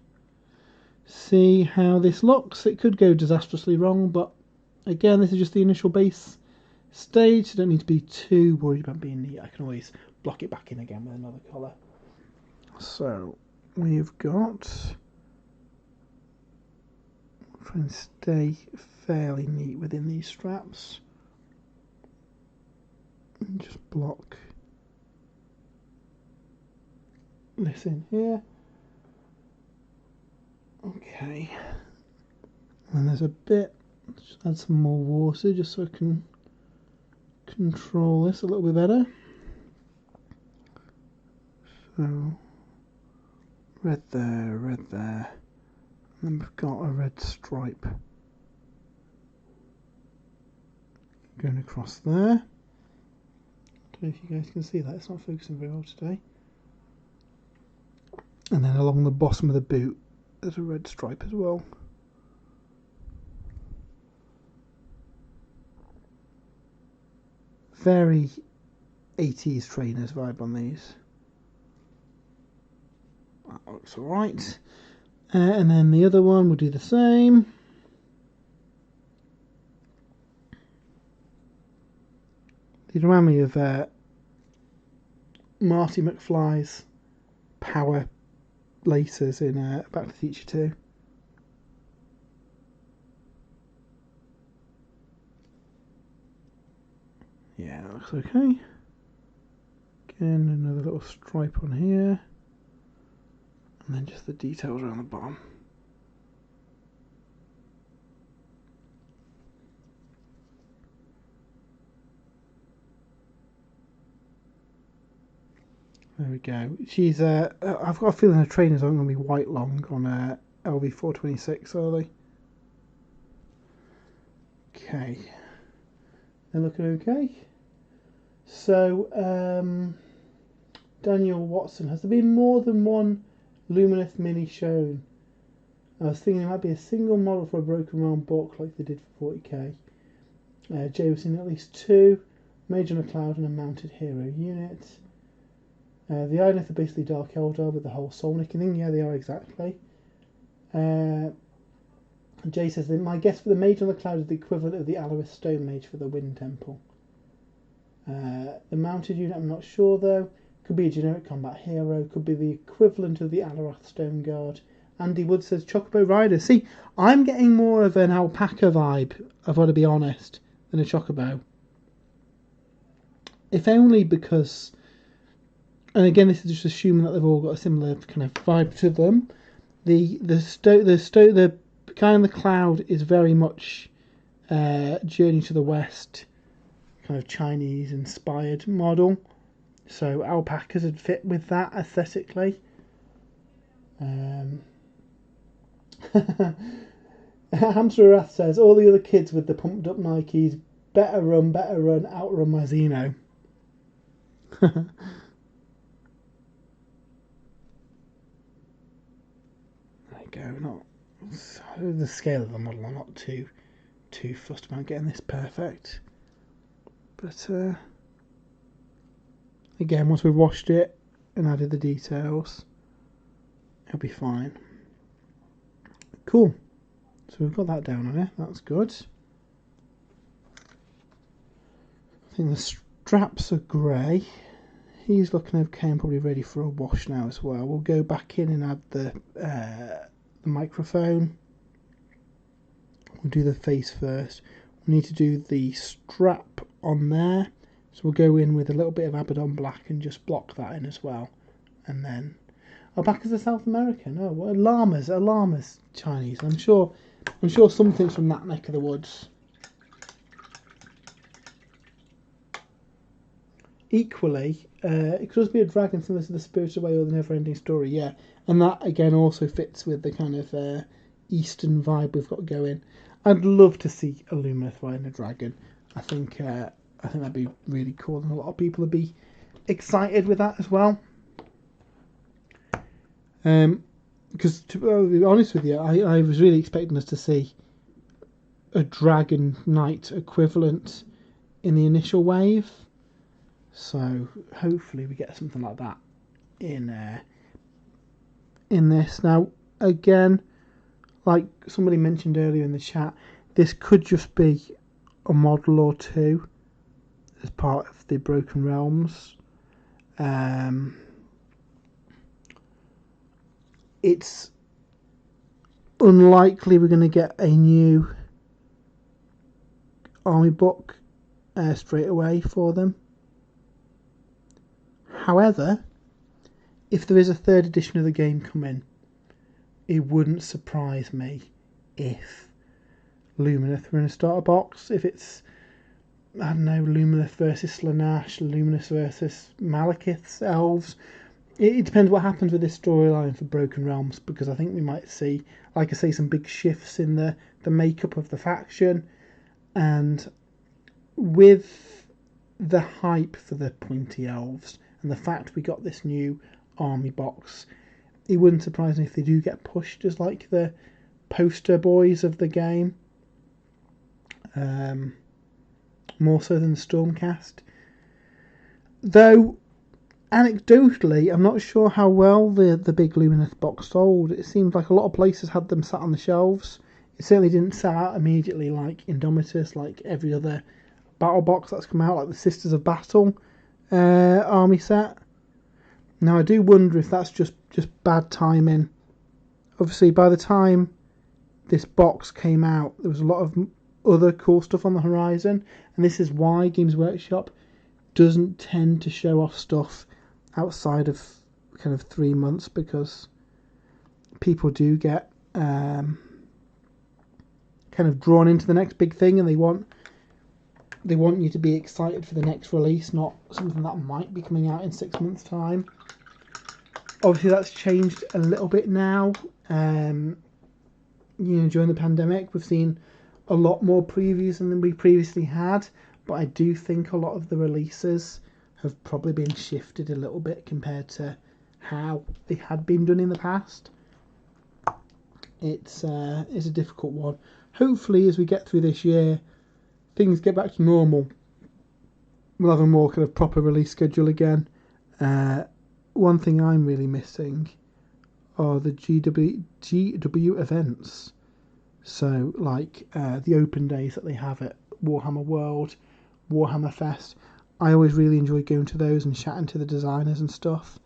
See how this looks. It could go disastrously wrong, but again, this is just the initial base stage. So don't need to be too worried about being neat. I can always block it back in again with another colour. So we've got, try and stay fairly neat within these straps and just block this in here. Okay, and there's a bit, just add some more water just so I can control this a little bit better. So red there, and then we've got a red stripe going across there. I don't know if you guys can see that, it's not focusing very well today. And then along the bottom of the boot there's a red stripe as well. Very 80s trainers vibe on these. That looks alright. And then the other one we'll do the same. These remind me of Marty McFly's power laces in Back to the Future 2. Yeah, that looks okay. Again, another little stripe on here. And then just the details around the bottom. There we go. She's I've got a feeling her trainers aren't going to be white long on LV426, are they? Okay. They're looking okay. So, Daniel Watson, has there been more than one Lumineth Mini shown? I was thinking it might be a single model for a Broken Realm book like they did for 40k. Jay was in at least 2, Mage on a Cloud and a Mounted Hero unit. The Ironeth are basically Dark Eldar with the whole Soulnicking thing. Yeah, they are exactly. Jay says that my guess for the Mage on the Cloud is the equivalent of the Allarith Stone Mage for the Wind Temple. The Mounted unit, I'm not sure though. Could be a generic combat hero. Could be the equivalent of the Alarath Stone Guard. Andy Wood says Chocobo Rider. See, I'm getting more of an alpaca vibe, I've got to be honest, than a Chocobo. If only because, and again this is just assuming that they've all got a similar kind of vibe to them. The guy in the cloud is very much Journey to the West, kind of Chinese inspired model. So alpacas would fit with that aesthetically. Hamster Wrath says all the other kids with the pumped up Nikes, better run, outrun my Xeno. There you go. Not so the scale of the model. I'm not too fussed about getting this perfect, but again, once we've washed it and added the details, it'll be fine. Cool. So we've got that down on it. That's good. I think the straps are grey. He's looking okay and probably ready for a wash now as well. We'll go back in and add the microphone. We'll do the face first. We need to do the strap on there. So we'll go in with a little bit of Abaddon Black and just block that in as well. And then alpacas are South American. Oh, what llamas? Are llamas Chinese? I'm sure something's from that neck of the woods. Equally, it could just be a dragon similar to the Spirited Away or the Never-Ending Story. Yeah, and that again also fits with the kind of Eastern vibe we've got going. I'd love to see a Lumineth riding a dragon. I think that'd be really cool, and a lot of people would be excited with that as well. Because to be honest with you, I was really expecting us to see a Dragon Knight equivalent in the initial wave. So hopefully we get something like that in this. Now, again, like somebody mentioned earlier in the chat, this could just be a model or two as part of the Broken Realms. It's unlikely we're going to get a new army book straight away for them. However, if there is a third edition of the game coming, it wouldn't surprise me if Lumineth were in a starter box. If it's, I don't know, Lumineth versus Slaanesh, Lumineth versus Malekith's elves. It depends what happens with this storyline for Broken Realms, because I think we might see, like I say, some big shifts in the makeup of the faction. And with the hype for the pointy elves and the fact we got this new army box, it wouldn't surprise me if they do get pushed as like the poster boys of the game, more so than the Stormcast. Though anecdotally, I'm not sure how well the big Lumineth box sold. It seemed like a lot of places had them sat on the shelves. It certainly didn't sell out immediately like Indomitus, like every other battle box that's come out, like the Sisters of Battle army set. Now I do wonder if that's just bad timing. Obviously, by the time this box came out, there was a lot of other cool stuff on the horizon, and this is why Games Workshop doesn't tend to show off stuff outside of kind of 3 months, because people do get kind of drawn into the next big thing, and they want you to be excited for the next release, not something that might be coming out in 6 months' time. Obviously, that's changed a little bit now. During the pandemic, we've seen a lot more previews than we previously had, but I do think a lot of the releases have probably been shifted a little bit compared to how they had been done in the past. It's a difficult one. Hopefully, as we get through this year, things get back to normal. We'll have a more kind of proper release schedule again. One thing I'm really missing are the GW events. So, like the open days that they have at Warhammer World, Warhammer Fest. I always really enjoy going to those and chatting to the designers and stuff.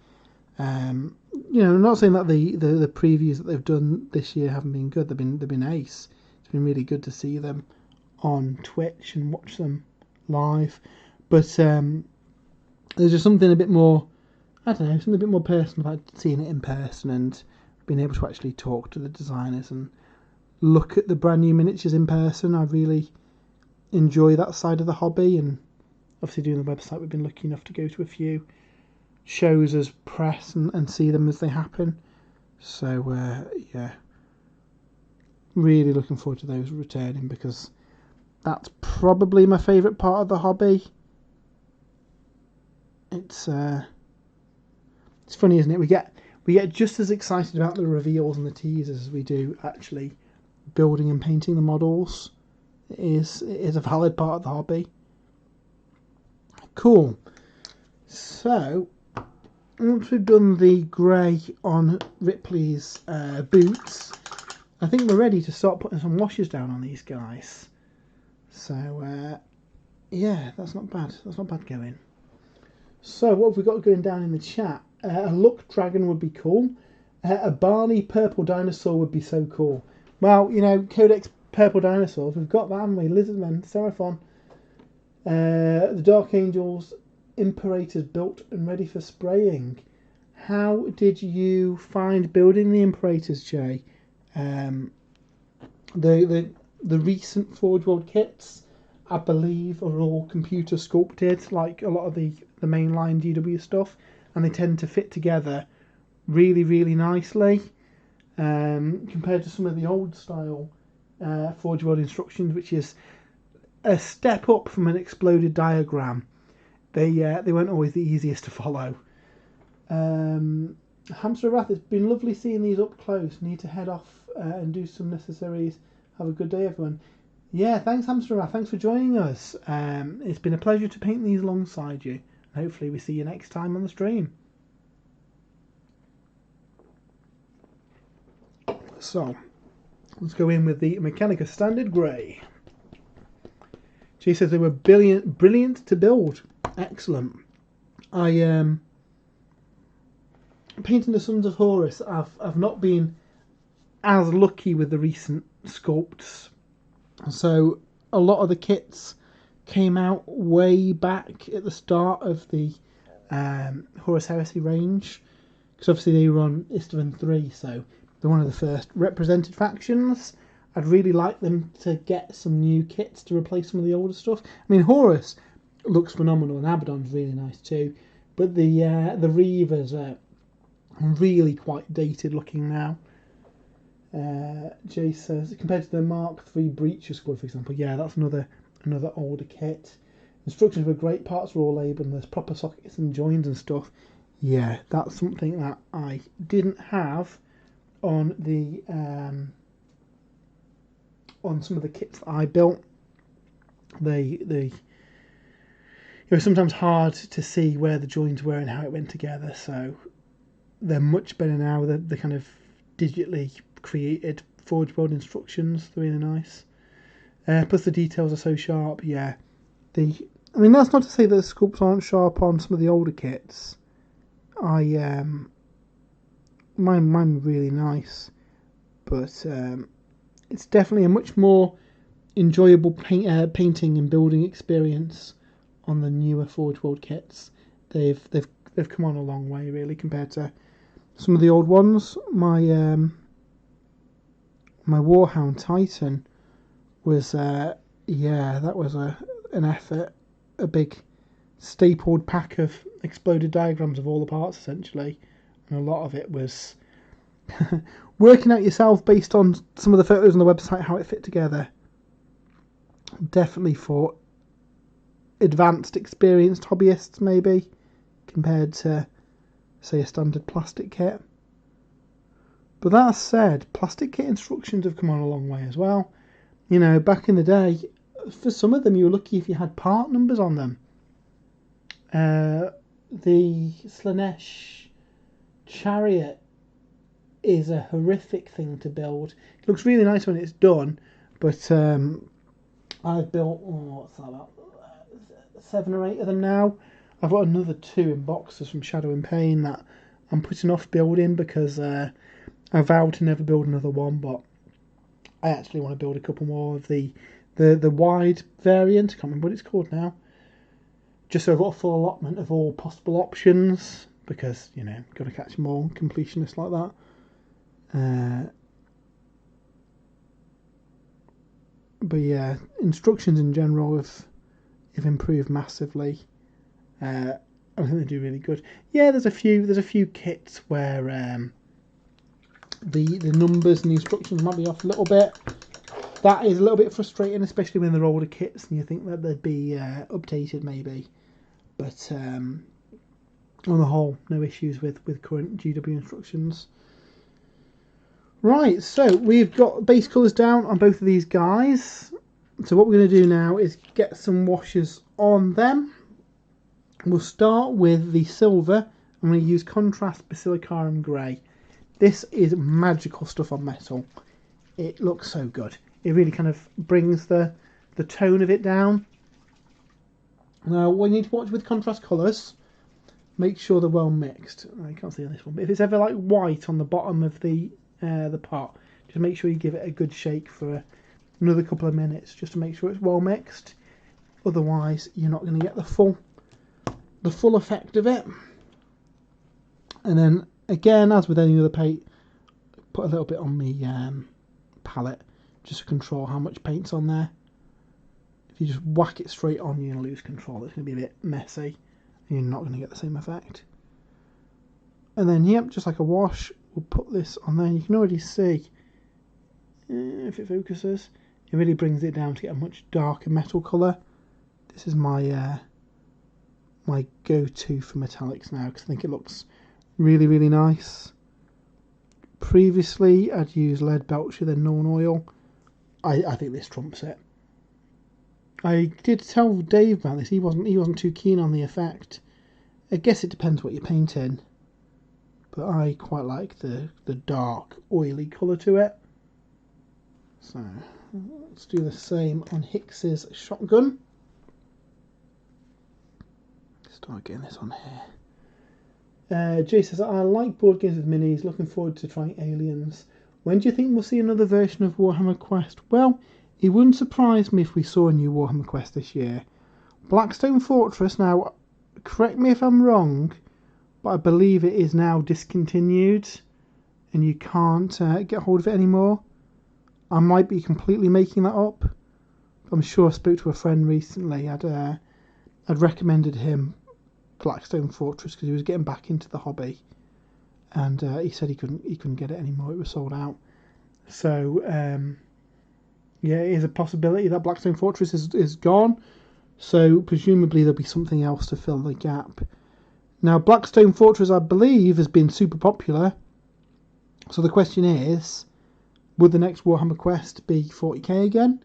I'm not saying that the previews that they've done this year haven't been good. They've been ace. It's been really good to see them on Twitch and watch them live. But there's just something a bit more, something a bit more personal about seeing it in person and being able to actually talk to the designers and look at the brand new miniatures in person. I really enjoy that side of the hobby, and obviously doing the website, we've been lucky enough to go to a few shows as press and see them as they happen. So really looking forward to those returning, because that's probably my favourite part of the hobby. It's funny, isn't it? We get just as excited about the reveals and the teasers as we do actually building and painting the models. It is a valid part of the hobby. Cool. So once we've done the grey on Ripley's boots, I think we're ready to start putting some washes down on these guys. So that's not bad. That's not bad going. So what have we got going down in the chat? A Luck Dragon would be cool. A Barney Purple Dinosaur would be so cool. Well, Codex Purple Dinosaurs, we've got that, haven't we? Lizardmen, Seraphon. The Dark Angels, Imperators built and ready for spraying. How did you find building the Imperators, Jay? The recent Forge World kits, I believe, are all computer sculpted, like a lot of the mainline GW stuff, and they tend to fit together really, really nicely, compared to some of the old style Forge World instructions, which is a step up from an exploded diagram. They weren't always the easiest to follow. Hamster of Wrath, it's been lovely seeing these up close. Need to head off and do some necessaries. Have a good day, everyone. Yeah, thanks, Hamster of Wrath. Thanks for joining us. It's been a pleasure to paint these alongside you. Hopefully we see you next time on the stream. So, let's go in with the Mechanica Standard Grey. She says they were brilliant to build. Excellent. I painting the Sons of Horus. I've not been as lucky with the recent sculpts. So a lot of the kits came out way back at the start of the Horus Heresy range, because obviously they were on Istvan 3, so they're one of the first represented factions. I'd really like them to get some new kits to replace some of the older stuff. I mean, Horus looks phenomenal, and Abaddon's really nice too, but the Reavers are really quite dated looking now. Jay says, compared to the Mark III Breacher squad, for example, yeah, that's another older kit. Instructions were great, parts were all labelled, and there's proper sockets and joins and stuff. Yeah, that's something that I didn't have on the on some of the kits that I built. It was sometimes hard to see where the joins were and how it went together, so they're much better now. They're kind of digitally created Forge World instructions. They're really nice. Plus the details are so sharp. Yeah, I mean, that's not to say that the sculpts aren't sharp on some of the older kits. Mine were really nice, but it's definitely a much more enjoyable painting and building experience on the newer Forge World kits. They've come on a long way, really, compared to some of the old ones. My Warhound Titan was that was an effort, a big stapled pack of exploded diagrams of all the parts essentially, and a lot of it was working out yourself based on some of the photos on the website how it fit together. Definitely for advanced, experienced hobbyists maybe, compared to say a standard plastic kit. But that said, plastic kit instructions have come on a long way as well. You know, back in the day, for some of them you were lucky if you had part numbers on them. The Slanesh chariot is a horrific thing to build. It looks really nice when it's done, but I've built, what's that, about 7 or 8 of them now. I've got another 2 in boxes from Shadow and Pain that I'm putting off building because I vowed to never build another one, but I actually want to build a couple more of the wide variant. I can't remember what it's called now. Just so I've got a full allotment of all possible options, because, you know, got to catch more completionists like that. But yeah, instructions in general have improved massively. I think they do really good. Yeah, there's a few kits where the numbers and the instructions might be off a little bit. That is a little bit frustrating, especially when they're older kits and you think that they'd be updated maybe. But on the whole, no issues with current GW instructions. Right, so we've got base colours down on both of these guys. So what we're going to do now is get some washes on them. We'll start with the silver. I'm going to use Contrast Basilicarum Grey. This is magical stuff on metal. It looks so good. It really kind of brings the tone of it down. Now, what you need to watch with contrast colours, make sure they're well mixed. I can't see on this one, but if it's ever like white on the bottom of the pot, just make sure you give it a good shake for another couple of minutes, just to make sure it's well mixed. Otherwise, you're not going to get the full effect of it. And then again, as with any other paint, put a little bit on the palette just to control how much paint's on there. If you just whack it straight on, you're going to lose control. It's going to be a bit messy and you're not going to get the same effect. And then, yep, just like a wash, we'll put this on there. You can already see, if it focuses, it really brings it down to get a much darker metal colour. This is my my go-to for metallics now, because I think it looks Really, really nice. Previously, I'd used lead belcher, then Norn oil. I think this trumps it. I did tell Dave about this. He wasn't too keen on the effect. I guess it depends what you're painting, but I quite like the dark, oily colour to it. So let's do the same on Hicks's shotgun. Start getting this on here. Jay says, I like board games with minis. Looking forward to trying Aliens. When do you think we'll see another version of Warhammer Quest? Well, it wouldn't surprise me if we saw a new Warhammer Quest this year. Blackstone Fortress, now, correct me if I'm wrong, but I believe it is now discontinued and you can't get hold of it anymore. I might be completely making that up. I'm sure I spoke to a friend recently. I'd recommended him Blackstone Fortress because he was getting back into the hobby, and he said he couldn't get it anymore. It was sold out. So yeah, it is a possibility that Blackstone Fortress is gone. So presumably there'll be something else to fill the gap. Now Blackstone Fortress, I believe, has been super popular. So the question is, would the next Warhammer Quest be 40k again,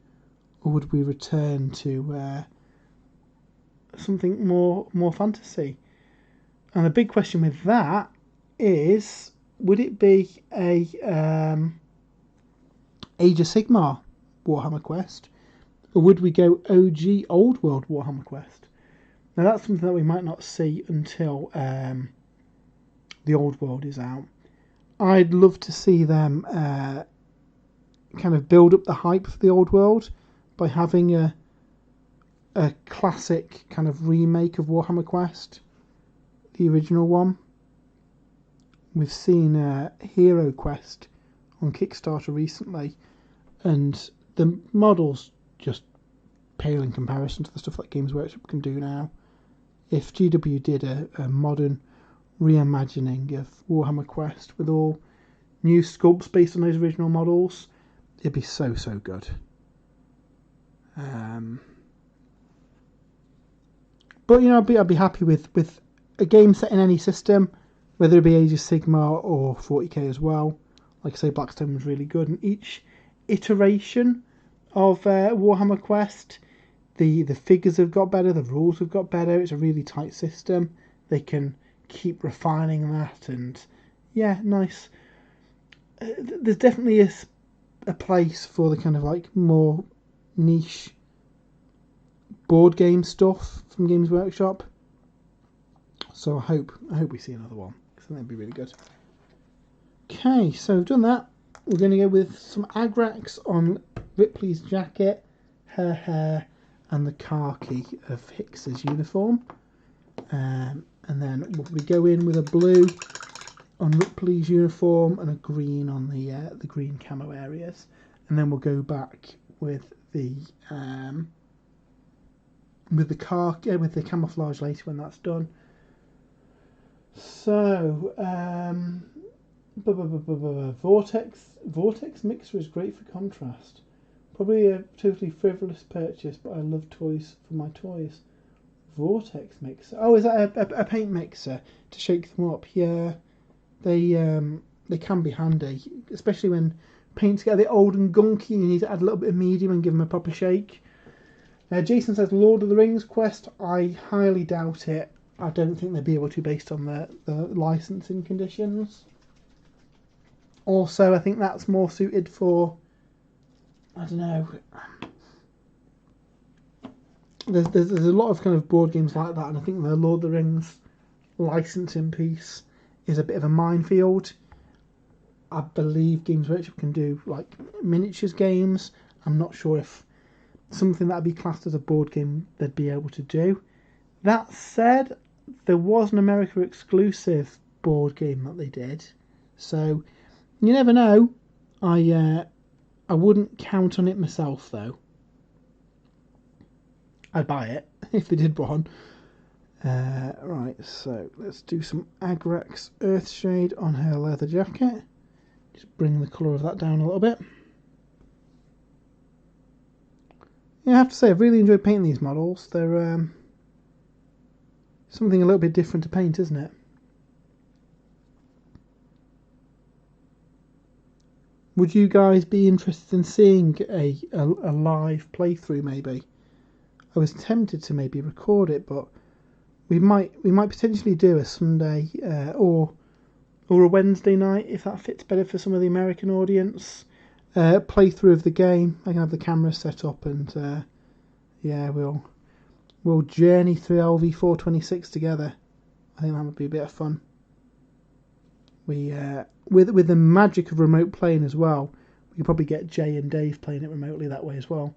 or would we return to something more fantasy? And the big question with that is, would it be a Age of Sigmar Warhammer Quest, or would we go OG Old World Warhammer Quest? Now that's something that we might not see until the Old World is out. I'd love to see them kind of build up the hype for the Old World by having a classic kind of remake of Warhammer Quest, the original one. We've seen Hero Quest on Kickstarter recently, and the models just pale in comparison to the stuff that Games Workshop can do now. If GW did a modern reimagining of Warhammer Quest with all new sculpts based on those original models, it'd be so good. But you know, I'd be happy with a game set in any system, whether it be Age of Sigmar or 40k as well. Like I say, Blackstone was really good, and each iteration of Warhammer Quest, the figures have got better, the rules have got better. It's a really tight system. They can keep refining that, and yeah, nice. There's definitely a place for the kind of like more niche board game stuff from Games Workshop. So I hope we see another one, because I think that'd be really good. Okay, so we've done that. We're going to go with some agrax on Ripley's jacket, her hair, and the khaki of Hicks's uniform. And then we'll go in with a blue on Ripley's uniform and a green on the green camo areas. And then we'll go back with the khaki, with the camouflage later when that's done. So Vortex mixer is great for contrast. Probably a totally frivolous purchase, but I love toys for my toys. Vortex mixer. Oh, is that a paint mixer to shake them up? Yeah, they can be handy, especially when paints get a bit old and gunky and you need to add a little bit of medium and give them a proper shake. Jason says Lord of the Rings quest. I highly doubt it. I don't think they'd be able to, based on the licensing conditions. Also, I think that's more suited for, I don't know, there's a lot of kind of board games like that, and I think the Lord of the Rings licensing piece is a bit of a minefield. I believe Games Workshop can do like miniatures games. I'm not sure if something that'd be classed as a board game they'd be able to do. That said, there was an America exclusive board game that they did, so you never know. I wouldn't count on it myself though. I'd buy it if they did one. Right, so let's do some Agrax Earthshade on her leather jacket. Just bring the colour of that down a little bit. Yeah, I have to say, I've really enjoyed painting these models. They're something a little bit different to paint, isn't it? Would you guys be interested in seeing a live playthrough maybe? I was tempted to maybe record it, but we might potentially do a Sunday or a Wednesday night if that fits better for some of the American audience. Playthrough of the game. I can have the camera set up and yeah, we'll journey through LV426 together. I think that would be a bit of fun. We with the magic of remote playing as well, we could probably get Jay and Dave playing it remotely that way as well.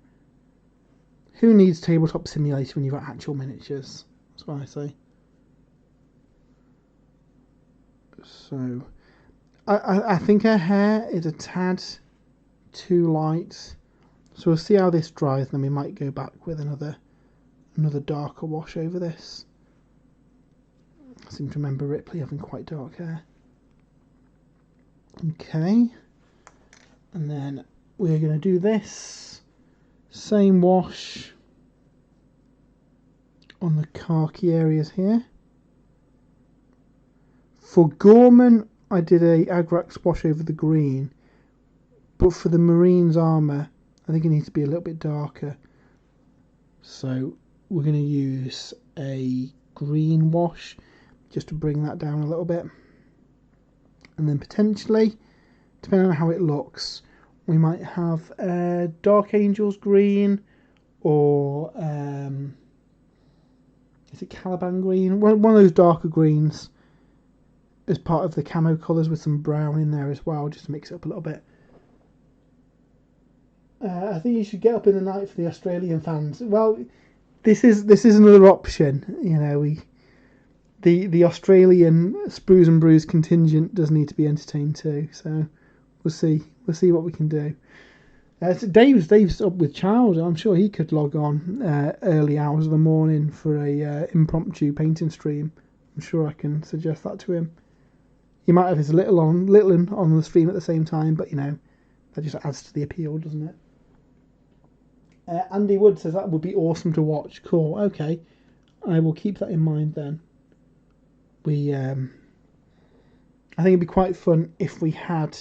Who needs tabletop simulator when you've got actual miniatures? That's what I say. So, I think her hair is a tad too light. So we'll see how this dries, and then we might go back with another darker wash over this. I seem to remember Ripley having quite dark hair. Okay, and then we're going to do this same wash on the khaki areas here. For Gorman, I did a Agrax wash over the green, but for the Marine's armour, I think it needs to be a little bit darker. So we're going to use a green wash just to bring that down a little bit. And then potentially, depending on how it looks, we might have Dark Angels green, or is it Caliban green? One of those darker greens as part of the camo colours with some brown in there as well, just to mix it up a little bit. I think you should get up in the night for the Australian fans. Well, this is another option. You know, the Australian Sprues and Brews contingent does need to be entertained too. So we'll see what we can do. So Dave's up with child. I'm sure he could log on early hours of the morning for a impromptu painting stream. I'm sure I can suggest that to him. He might have his little one on the stream at the same time, but you know, that just adds to the appeal, doesn't it? Andy Wood says that would be awesome to watch. Cool. Okay, I will keep that in mind then. I think it'd be quite fun if we had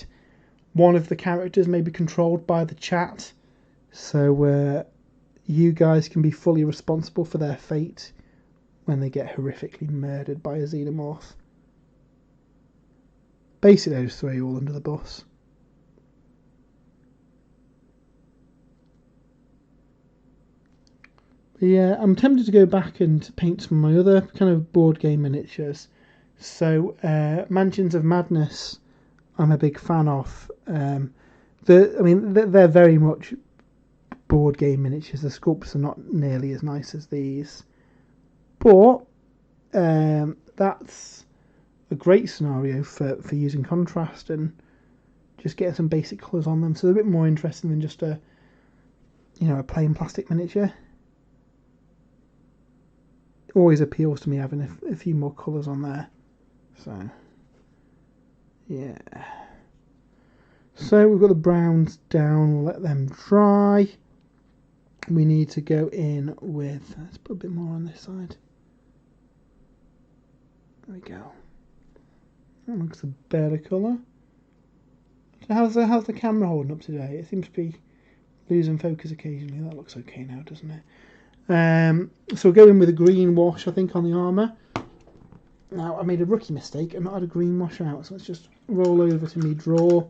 one of the characters maybe controlled by the chat, so you guys can be fully responsible for their fate when they get horrifically murdered by a xenomorph. Basically, I just throw you all under the bus. But yeah, I'm tempted to go back and paint some of my other kind of board game miniatures. So, Mansions of Madness, I'm a big fan of. They're very much board game miniatures. The sculpts are not nearly as nice as these, but that's a great scenario for using contrast and just getting some basic colours on them. So they're a bit more interesting than just a plain plastic miniature. It always appeals to me having a few more colours on there. So yeah. So we've got the browns down. We'll let them dry. We need to go in with. Let's put a bit more on this side. There we go. That looks a better colour. So how's the camera holding up today? It seems to be losing focus occasionally. That looks okay now, doesn't it? So we'll go in with a green wash, I think, on the armour. Now, I made a rookie mistake and not had a green wash out, so let's just roll over to me drawer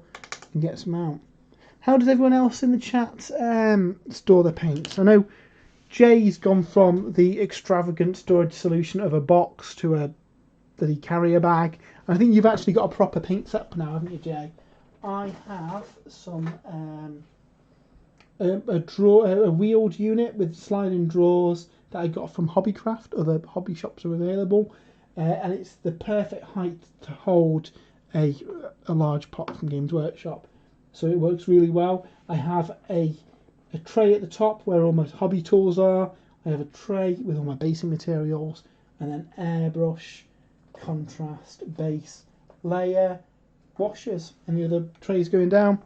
and get some out. How does everyone else in the chat store their paints? I know Jay's gone from the extravagant storage solution of a box to a bloody carrier bag. And I think you've actually got a proper paint setup now, haven't you, Jay? I have some a wheeled unit with sliding drawers that I got from Hobbycraft. Other hobby shops are available, and it's the perfect height to hold a large pot from Games Workshop. So it works really well. I have a tray at the top where all my hobby tools are. I have a tray with all my basing materials, and then airbrush, contrast, base, layer, washes, and the other trays going down.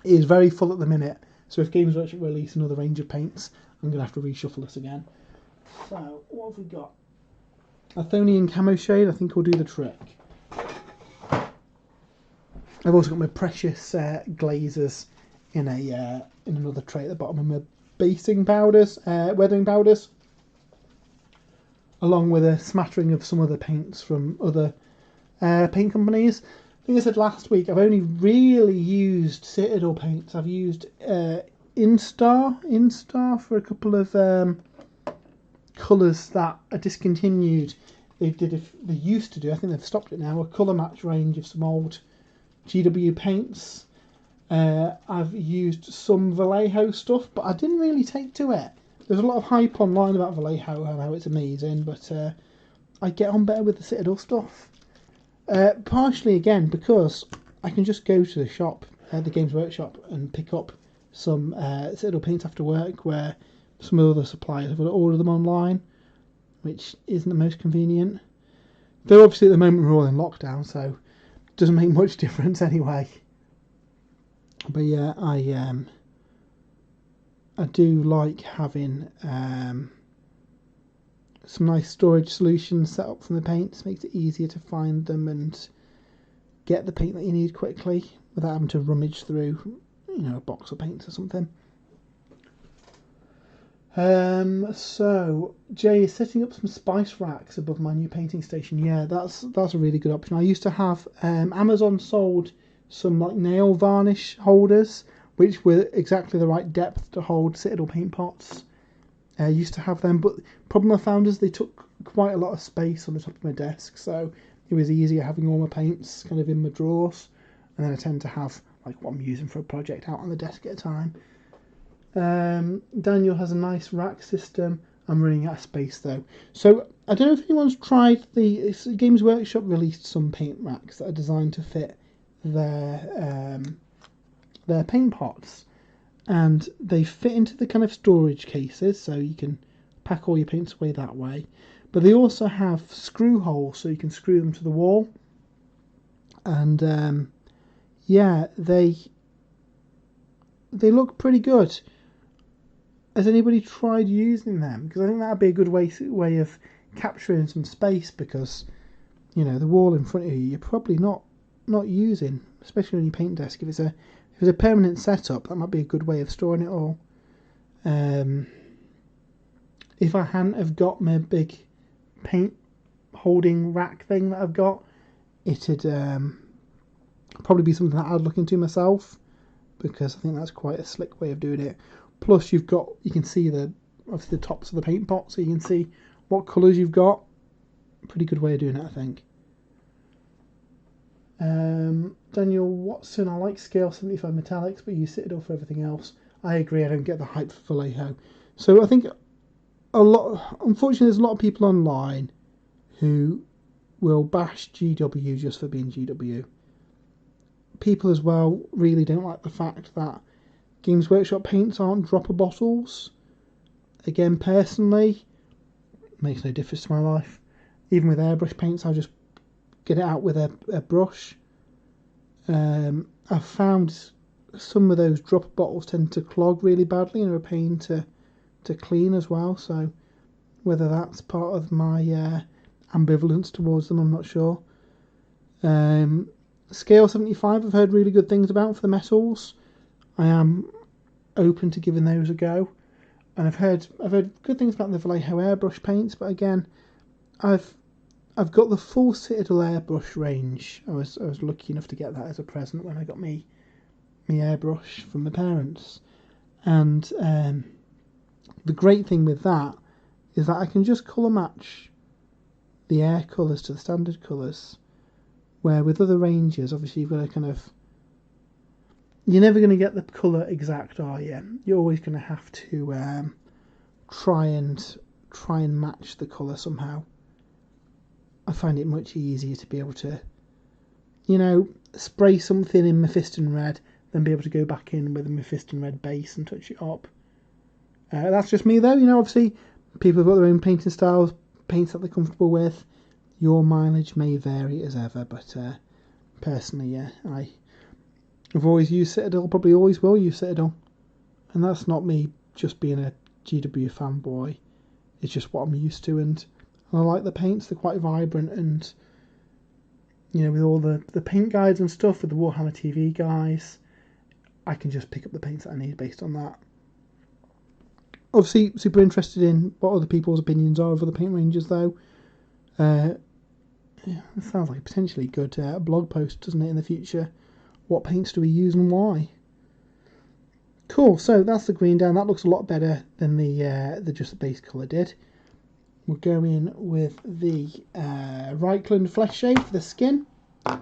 It is very full at the minute, so if Games Workshop release another range of paints, I'm going to have to reshuffle this again. So, what have we got? Athonian camo shade, I think will do the trick. I've also got my precious glazes in in another tray at the bottom, and my basting powders, weathering powders, along with a smattering of some other paints from other paint companies. I think I said last week I've only really used Citadel paints. I've used Instar for a couple of colours that are discontinued. They used to do, I think they've stopped it now, a colour match range of some old GW paints. I've used some Vallejo stuff, but I didn't really take to it. There's a lot of hype online about Vallejo and how it's amazing, but I get on better with the Citadel stuff. Partially again because I can just go to the shop, the Games Workshop, and pick up some Citadel paints after work, where some of the other suppliers have got to order them online, which isn't the most convenient. Though obviously at the moment we're all in lockdown, so it doesn't make much difference anyway. But yeah, I do like having some nice storage solutions set up for the paints. Makes it easier to find them and get the paint that you need quickly without having to rummage through, a box of paints or something. So Jay is setting up some spice racks above my new painting station. Yeah, that's a really good option. I used to have Amazon sold some like nail varnish holders, which were exactly the right depth to hold Citadel paint pots. I used to have them, but the problem I found is they took quite a lot of space on the top of my desk, so it was easier having all my paints kind of in my drawers, and then I tend to have like what I'm using for a project out on the desk at a time. Daniel has a nice rack system. I'm running out of space though. So I don't know if anyone's tried the Games Workshop released some paint racks that are designed to fit their paint pots, and they fit into the kind of storage cases, so you can pack all your paints away that way. But they also have screw holes, so you can screw them to the wall. And yeah, they look pretty good. Has anybody tried using them? Because I think that'd be a good way of capturing some space, because the wall in front of you you're probably not using, especially on your paint desk. If it's a permanent setup, that might be a good way of storing it all. If I hadn't have got my big paint holding rack thing that I've got, it'd probably be something that I'd look into myself, because I think that's quite a slick way of doing it. Plus you can see obviously the tops of the paint pot, so you can see what colours you've got. Pretty good way of doing it, I think. Daniel Watson, I like scale 75 metallics, but use Citadel for everything else. I agree, I don't get the hype for Vallejo. So I think unfortunately there's a lot of people online who will bash GW just for being GW. People as well really don't like the fact that Games Workshop paints aren't dropper bottles. Again, personally, it makes no difference to my life. Even with airbrush paints, I'll just get it out with a brush. I've found some of those dropper bottles tend to clog really badly and are a pain to clean as well. So whether that's part of my ambivalence towards them, I'm not sure. Scale 75 I've heard really good things about for the metals. I am open to giving those a go, and I've heard good things about the Vallejo airbrush paints. But again, I've got the full Citadel airbrush range. I was lucky enough to get that as a present when I got me airbrush from my parents, and the great thing with that is that I can just colour match the air colours to the standard colours, where with other ranges obviously you've got to you're never going to get the colour exact, are you? You're always going to have to try and match the colour somehow. I find it much easier to be able to, spray something in Mephiston red than be able to go back in with a Mephiston red base and touch it up. That's just me though, obviously people have got their own painting styles, paints that they're comfortable with. Your mileage may vary as ever, but personally, yeah, I've always used Citadel, probably always will use Citadel. And that's not me just being a GW fanboy. It's just what I'm used to, and I like the paints. They're quite vibrant, and you know, with all the paint guides and stuff, with the Warhammer TV guys, I can just pick up the paints that I need based on that. Obviously, super interested in what other people's opinions are of other paint ranges, though. Yeah, it sounds like a potentially good blog post, doesn't it, in the future? What paints do we use and why? Cool, so that's the green down. That looks a lot better than the just the base colour did. We'll go in with the Reichland flesh shade for the skin. And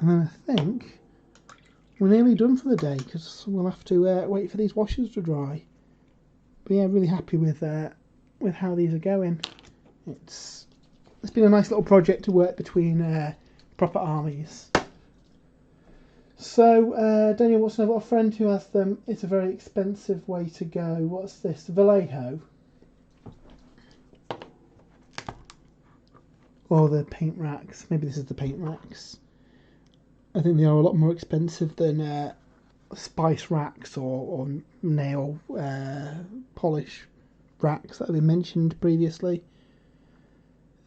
then I think we're nearly done for the day, because we'll have to wait for these washes to dry. But yeah, really happy with how these are going. It's been a nice little project to work between proper armies. So, Daniel Watson, I've got a friend who has them. It's a very expensive way to go. What's this? Vallejo? Or the paint racks. Maybe this is the paint racks. I think they are a lot more expensive than spice racks or nail polish racks that have been mentioned previously.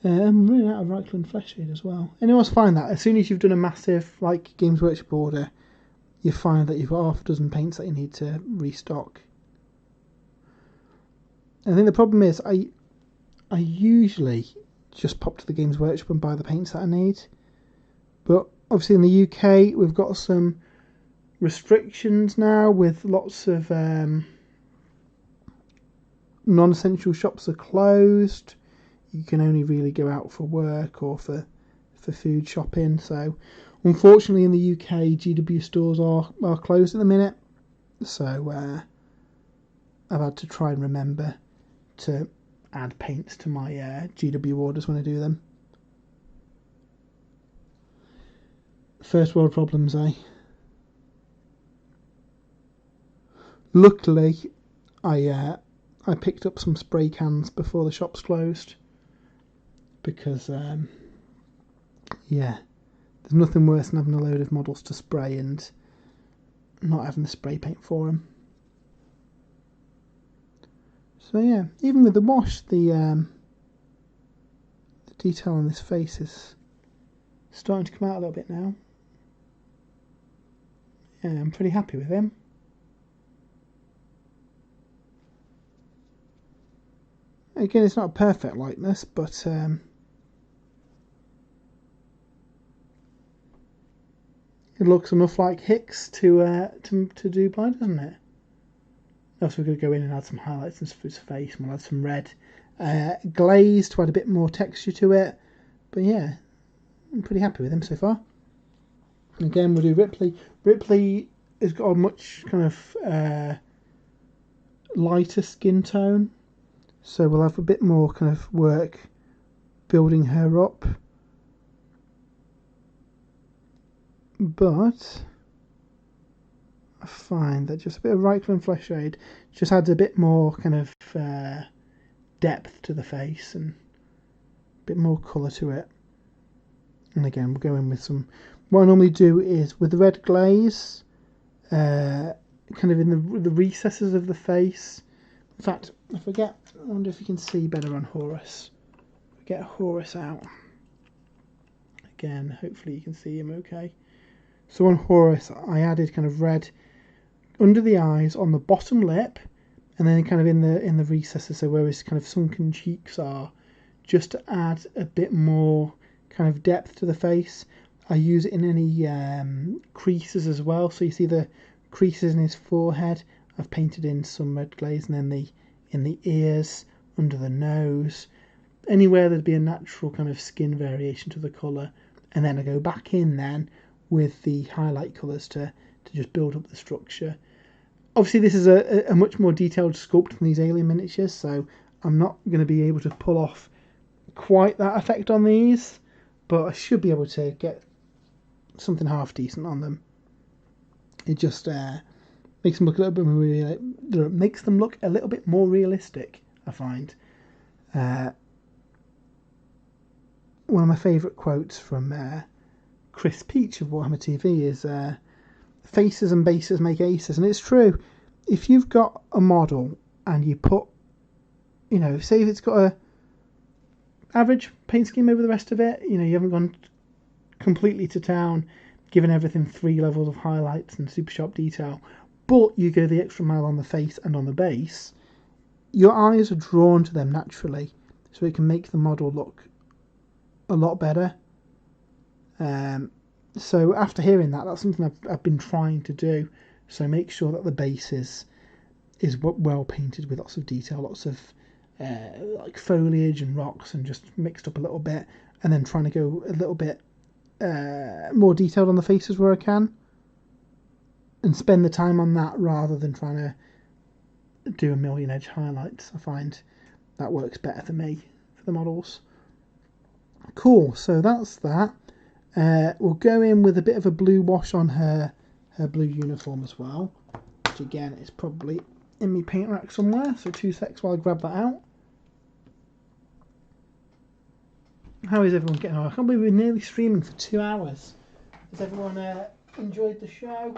I'm running out of Reichland flesh shade as well. And you always find that as soon as you've done a massive like Games Workshop order, you find that you've got half a dozen paints that you need to restock. I think the problem is I usually just pop to the Games Workshop and buy the paints that I need. But obviously in the UK we've got some restrictions now with lots of non-essential shops are closed. You can only really go out for work or for food shopping. So unfortunately in the UK GW stores are closed at the minute. So I've had to try and remember to add paints to my GW orders when I do them. First world problems, eh? Luckily I picked up some spray cans before the shops closed. Because, yeah, there's nothing worse than having a load of models to spray and not having the spray paint for them. So yeah, even with the wash, the detail on this face is starting to come out a little bit now. Yeah, I'm pretty happy with him. Again, it's not a perfect likeness, but it looks enough like Hicks to do blind, doesn't it? Also, we're going to go in and add some highlights and stuff for his face, and we'll add some red glaze to add a bit more texture to it. But yeah, I'm pretty happy with him so far. And again, we'll do Ripley. Ripley has got a much kind of lighter skin tone, so we'll have a bit more kind of work building her up. But I find that just a bit of Reichland flesh shade just adds a bit more kind of depth to the face and a bit more colour to it. And again, we'll go in with some... What I normally do is with the red glaze, kind of in the recesses of the face. In fact, I wonder if you can see better on Horus. Get Horus out. Again, hopefully you can see him okay. So on Horus, I added kind of red under the eyes, on the bottom lip, and then kind of in the recesses, so where his kind of sunken cheeks are, just to add a bit more kind of depth to the face. I use it in any creases as well. So you see the creases in his forehead. I've painted in some red glaze, and then in the ears, under the nose, anywhere there'd be a natural kind of skin variation to the colour, and then I go back in then with the highlight colours to just build up the structure. Obviously this is a much more detailed sculpt than these alien miniatures, so I'm not going to be able to pull off quite that effect on these, but I should be able to get something half decent on them. It just makes them look a little bit more makes them look a little bit more realistic, I find. One of my favourite quotes from Chris Peach of Warhammer TV is faces and bases make aces, and it's true. If you've got a model and you put, say if it's got a average paint scheme over the rest of it, you haven't gone completely to town, giving everything 3 levels of highlights and super sharp detail, but you go the extra mile on the face and on the base, your eyes are drawn to them naturally, so it can make the model look a lot better. So after hearing that, that's something I've been trying to do. So make sure that the base is well painted with lots of detail, lots of like foliage and rocks, and just mixed up a little bit, and then trying to go a little bit more detailed on the faces where I can, and spend the time on that rather than trying to do a million edge highlights. I find that works better for me for the models. Cool, so that's that. We'll go in with a bit of a blue wash on her blue uniform as well, which again is probably in my paint rack somewhere, so 2 secs while I grab that out. How is everyone getting on? I can't believe we're nearly streaming for 2 hours. Has everyone enjoyed the show?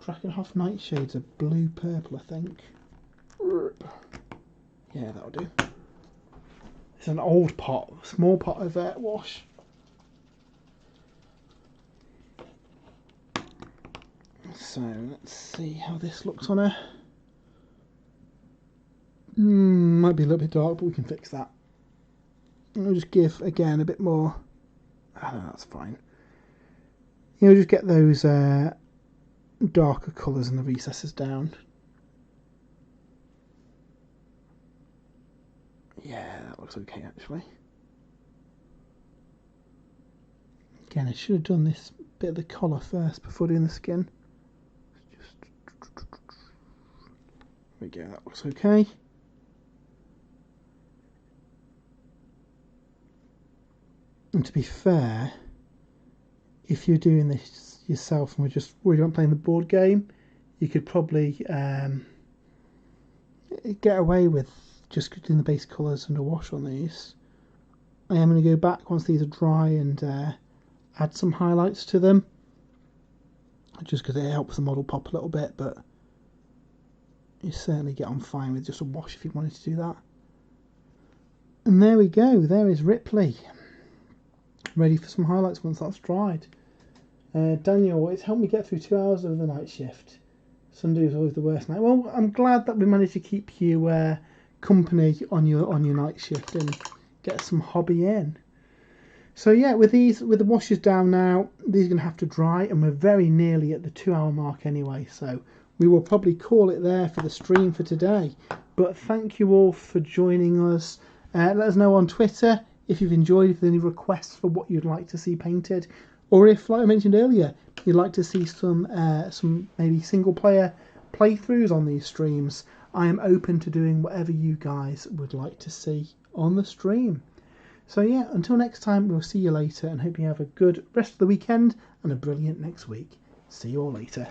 Krakenhoff nightshades are blue purple, I think. Yeah, that'll do. It's an old pot, small pot of wash. So let's see how this looks on her. Might be a little bit dark, but we can fix that. I'll just give again a bit more. I know that's fine. Just get those darker colours in the recesses down. Yeah, that looks okay actually. Again, I should have done this bit of the collar first before doing the skin. Just there we go, that looks okay. And to be fair, if you're doing this yourself and we're just worried about playing the board game, you could probably get away with just doing the base colours and a wash on these. I am going to go back once these are dry and add some highlights to them, just because it helps the model pop a little bit, but you certainly get on fine with just a wash if you wanted to do that. And there we go, there is Ripley, ready for some highlights once that's dried. Daniel, it's helped me get through 2 hours of the night shift. Sunday is always the worst night. Well, I'm glad that we managed to keep you company on your night shift and get some hobby in. So yeah, with the washes down now, these are going to have to dry, and we're very nearly at the 2 hour mark anyway, so we will probably call it there for the stream for today. But thank you all for joining us. Let us know on Twitter if you've enjoyed, if there's any requests for what you'd like to see painted, or if, like I mentioned earlier, you'd like to see some maybe single player playthroughs on these streams. I am open to doing whatever you guys would like to see on the stream. So yeah, until next time, we'll see you later, and hope you have a good rest of the weekend and a brilliant next week. See you all later.